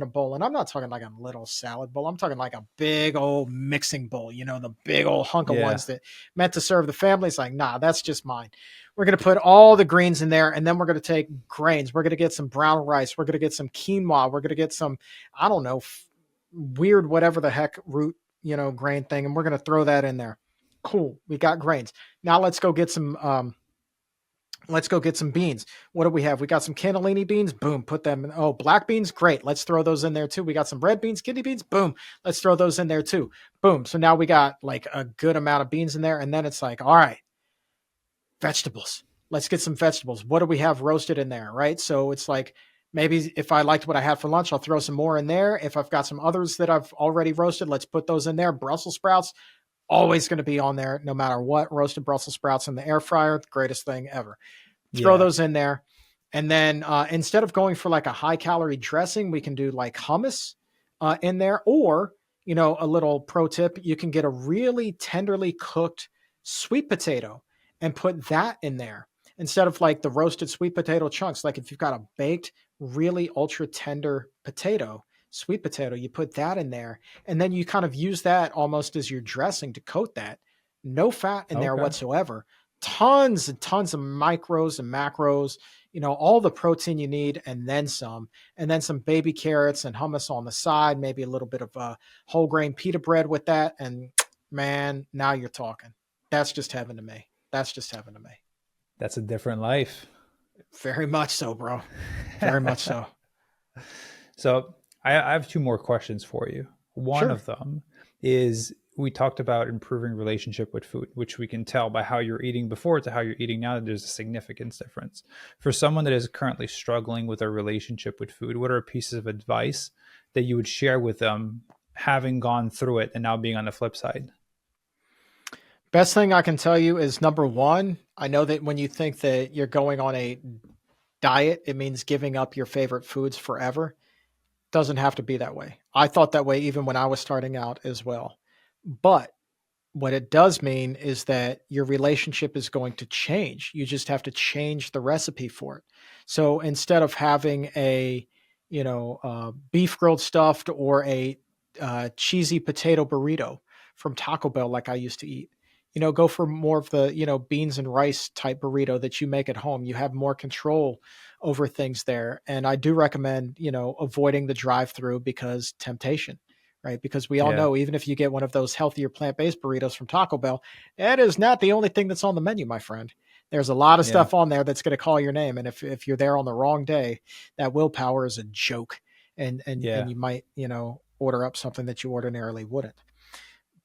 bowl. And I'm not talking like a little salad bowl. I'm talking like a big old mixing bowl, the big old hunk of yeah. ones that meant to serve the family. It's like, nah, that's just mine. We're going to put all the greens in there, and then we're going to take grains. We're going to get some brown rice. We're going to get some quinoa. We're going to get some, I don't know, weird, whatever the heck root, grain thing. And we're going to throw that in there. Cool. We got grains. Now let's go get some beans. What do we have? We got some cannellini beans. Boom, put them in. Oh, black beans. Great. Let's throw those in there too. We got some red beans, kidney beans. Boom. Let's throw those in there too. Boom. So now we got like a good amount of beans in there. And then it's like, all right, vegetables. Let's get some vegetables. What do we have roasted in there? Right. So it's like, maybe if I liked what I had for lunch, I'll throw some more in there. If I've got some others that I've already roasted, let's put those in there. Brussels sprouts, always going to be on there no matter what. Roasted Brussels sprouts in the air fryer, the greatest thing ever. Throw Yeah. those in there. And then instead of going for like a high calorie dressing, we can do like hummus in there. Or, a little pro tip, you can get a really tenderly cooked sweet potato and put that in there instead of like the roasted sweet potato chunks. Like if you've got a baked, really ultra tender potato, sweet potato, you put that in there. And then you kind of use that almost as your dressing to coat that. No fat in there Okay. whatsoever, tons and tons of micros and macros, all the protein you need, and then some baby carrots and hummus on the side, maybe a little bit of whole grain pita bread with that. And man, now you're talking. That's just heaven to me. That's just heaven to me. That's a different life. Very much so, bro. Very much so. So I have two more questions for you. One Sure. of them is we talked about improving relationship with food, which we can tell by how you're eating before to how you're eating now. There's a significant difference. For someone that is currently struggling with their relationship with food, what are pieces of advice that you would share with them having gone through it and now being on the flip side? Best thing I can tell you is number one, I know that when you think that you're going on a diet, it means giving up your favorite foods forever. Doesn't have to be that way. I thought that way even when I was starting out as well. But what it does mean is that your relationship is going to change. You just have to change the recipe for it. So instead of having a, beef grilled stuffed or a cheesy potato burrito from Taco Bell, like I used to eat, go for more of the, beans and rice type burrito that you make at home. You have more control over things there. And I do recommend, avoiding the drive through because temptation, right? Because we all Yeah. know, even if you get one of those healthier plant based burritos from Taco Bell, that is not the only thing that's on the menu, my friend. There's a lot of Yeah. stuff on there that's going to call your name. And if you're there on the wrong day, that willpower is a joke. And Yeah. you might, order up something that you ordinarily wouldn't.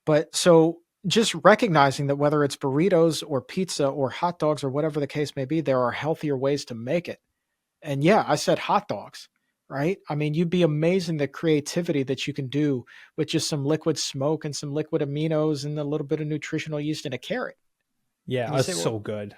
But so just recognizing that whether it's burritos or pizza or hot dogs or whatever the case may be, there are healthier ways to make it. And yeah, I said hot dogs, right? I mean, you'd be amazing the creativity that you can do with just some liquid smoke and some liquid aminos and a little bit of nutritional yeast and a carrot. Yeah. And you That's say, well, so good.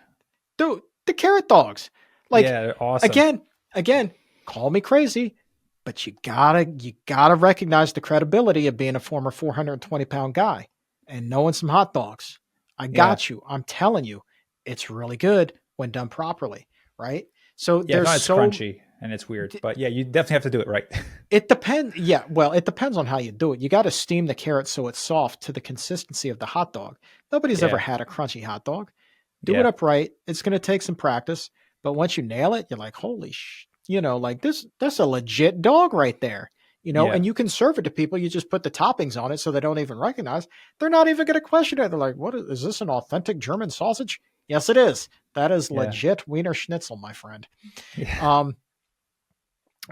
dude, the carrot dogs. Like Yeah. They're awesome. again, again, call me crazy, but you gotta recognize the credibility of being a former 420-pound guy and knowing some hot dogs. I Yeah. got you. I'm telling you, it's really good when done properly, right? So Yeah. there's No, it's so crunchy and it's weird, but yeah, you definitely have to do it right. it depends. Yeah, well, it depends on how you do it. You got to steam the carrot so it's soft to the consistency of the hot dog. Nobody's ever Yeah. had a crunchy hot dog. Do it Yeah. upright. It's going to take some practice, but once you nail it, you're like, holy like this. That's a legit dog right there. Yeah. And you can serve it to people. You just put the toppings on it so they don't even recognize. They're not even going to question it. They're like, "What is this? An authentic German sausage?" Yes, it is. That is Yeah. legit Wiener Schnitzel, my friend. Yeah. Um,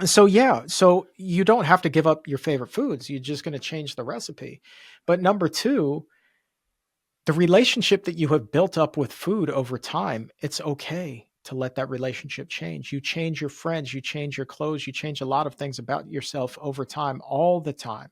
so yeah, so you don't have to give up your favorite foods. You're just going to change the recipe. But number two, the relationship that you have built up with food over time, it's okay to let that relationship change. You change your friends, you change your clothes, you change a lot of things about yourself over time, all the time.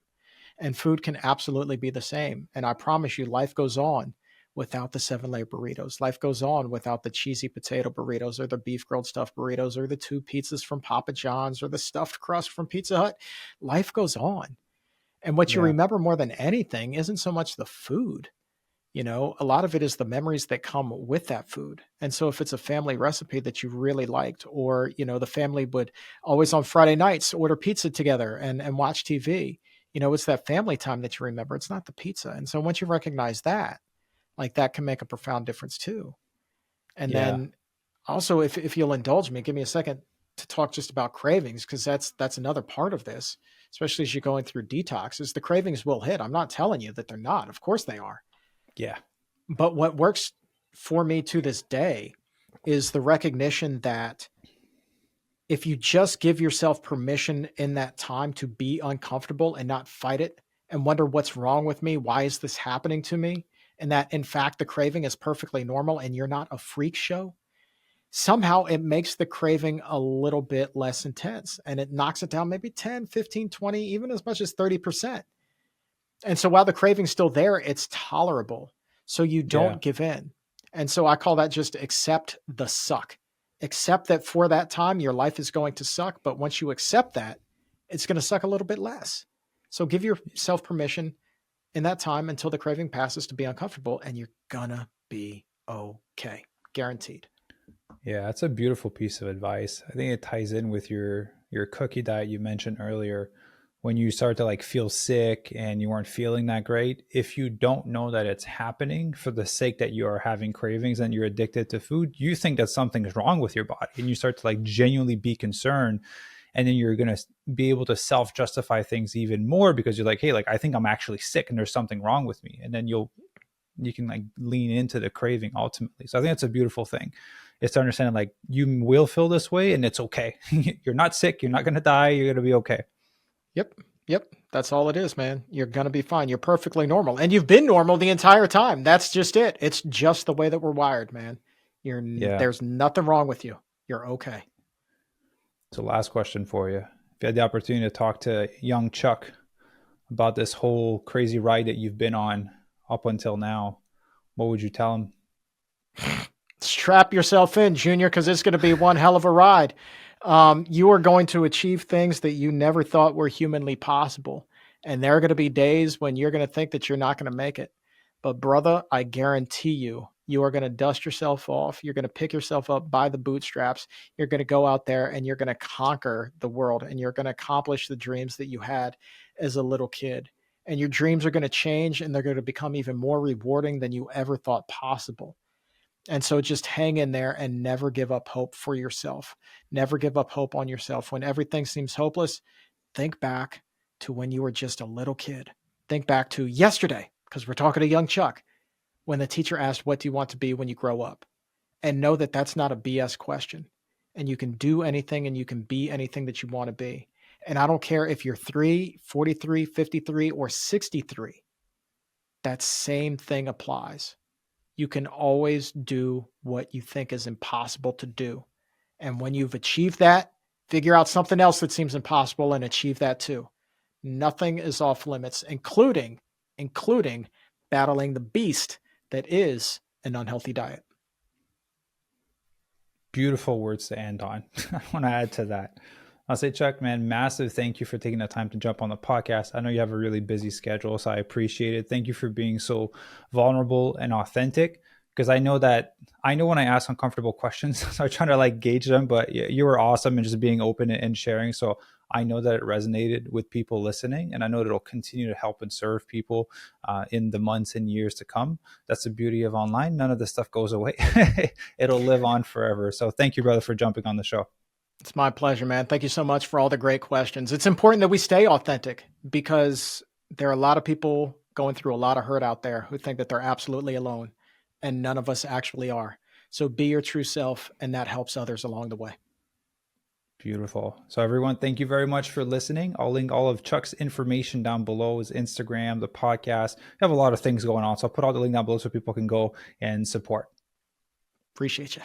And food can absolutely be the same. And I promise you, life goes on without the 7 layer burritos. Life goes on without the cheesy potato burritos or the beef grilled stuffed burritos or the 2 pizzas from Papa John's or the stuffed crust from Pizza Hut. Life goes on. And what you Yeah. remember more than anything isn't so much the food. A lot of it is the memories that come with that food. And so if it's a family recipe that you really liked, or, the family would always on Friday nights order pizza together and watch TV, it's that family time that you remember. It's not the pizza. And so once you recognize that, like that can make a profound difference too. And Yeah. then also if you'll indulge me, give me a second to talk just about cravings, because that's another part of this, especially as you're going through detoxes. The cravings will hit. I'm not telling you that they're not. Of course they are. Yeah. But what works for me to this day is the recognition that if you just give yourself permission in that time to be uncomfortable and not fight it and wonder what's wrong with me, why is this happening to me? And that in fact, the craving is perfectly normal and you're not a freak show. Somehow it makes the craving a little bit less intense and it knocks it down maybe 10, 15, 20, even as much as 30%. And so while the craving's still there, it's tolerable. So you Yeah. don't give in. And so I call that just accept the suck. Accept that for that time, your life is going to suck. But once you accept that, it's going to suck a little bit less. So give yourself permission in that time until the craving passes to be uncomfortable, and you're going to be okay. Guaranteed. Yeah, that's a beautiful piece of advice. I think it ties in with your cookie diet you mentioned earlier. When you start to like feel sick and you weren't feeling that great, if you don't know that it's happening for the sake that you are having cravings and you're addicted to food, you think that something's wrong with your body and you start to like genuinely be concerned. And then you're going to be able to self justify things even more because you're like, hey, like I think I'm actually sick and there's something wrong with me. And then you can like lean into the craving ultimately. So I think that's a beautiful thing. It's to understand like you will feel this way and it's okay. You're not sick. You're not going to die. You're going to be okay. Yep. Yep. That's all it is, man. You're going to be fine. You're perfectly normal. And you've been normal the entire time. That's just it. It's just the way that we're wired, man. Yeah. There's nothing wrong with you. You're okay. So last question for you. If you had the opportunity to talk to young Chuck about this whole crazy ride that you've been on up until now, what would you tell him? Strap yourself in, Junior, because it's going to be one hell of a ride. You are going to achieve things that you never thought were humanly possible. And there are going to be days when you're going to think that you're not going to make it. But, brother, I guarantee you, you are going to dust yourself off. You're going to pick yourself up by the bootstraps. You're going to go out there and you're going to conquer the world and you're going to accomplish the dreams that you had as a little kid. And your dreams are going to change and they're going to become even more rewarding than you ever thought possible. And so just hang in there and never give up hope for yourself. Never give up hope on yourself. When everything seems hopeless, think back to when you were just a little kid. Think back to yesterday, because we're talking to young Chuck, when the teacher asked, "What do you want to be when you grow up?" And know that that's not a BS question. And you can do anything and you can be anything that you want to be. And I don't care if you're 3, 43, 53, or 63, that same thing applies. You can always do what you think is impossible to do. And when you've achieved that, figure out something else that seems impossible and achieve that too. Nothing is off limits, including battling the beast that is an unhealthy diet. Beautiful words to end on. I want to add to that. I'll say, Chuck, man, massive thank you for taking the time to jump on the podcast. I know you have a really busy schedule, so I appreciate it. Thank you for being so vulnerable and authentic because I know when I ask uncomfortable questions, so I try to like gauge them, but you were awesome and just being open and sharing. So I know that it resonated with people listening, and I know that it'll continue to help and serve people in the months and years to come. That's the beauty of online. None of this stuff goes away. It'll live on forever. So thank you, brother, for jumping on the show. It's my pleasure, man. Thank you so much for all the great questions. It's important that we stay authentic because there are a lot of people going through a lot of hurt out there who think that they're absolutely alone, and none of us actually are. So be your true self, and that helps others along the way. Beautiful. So everyone, thank you very much for listening. I'll link all of Chuck's information down below, his Instagram, the podcast. We have a lot of things going on. So I'll put all the link down below so people can go and support. Appreciate you.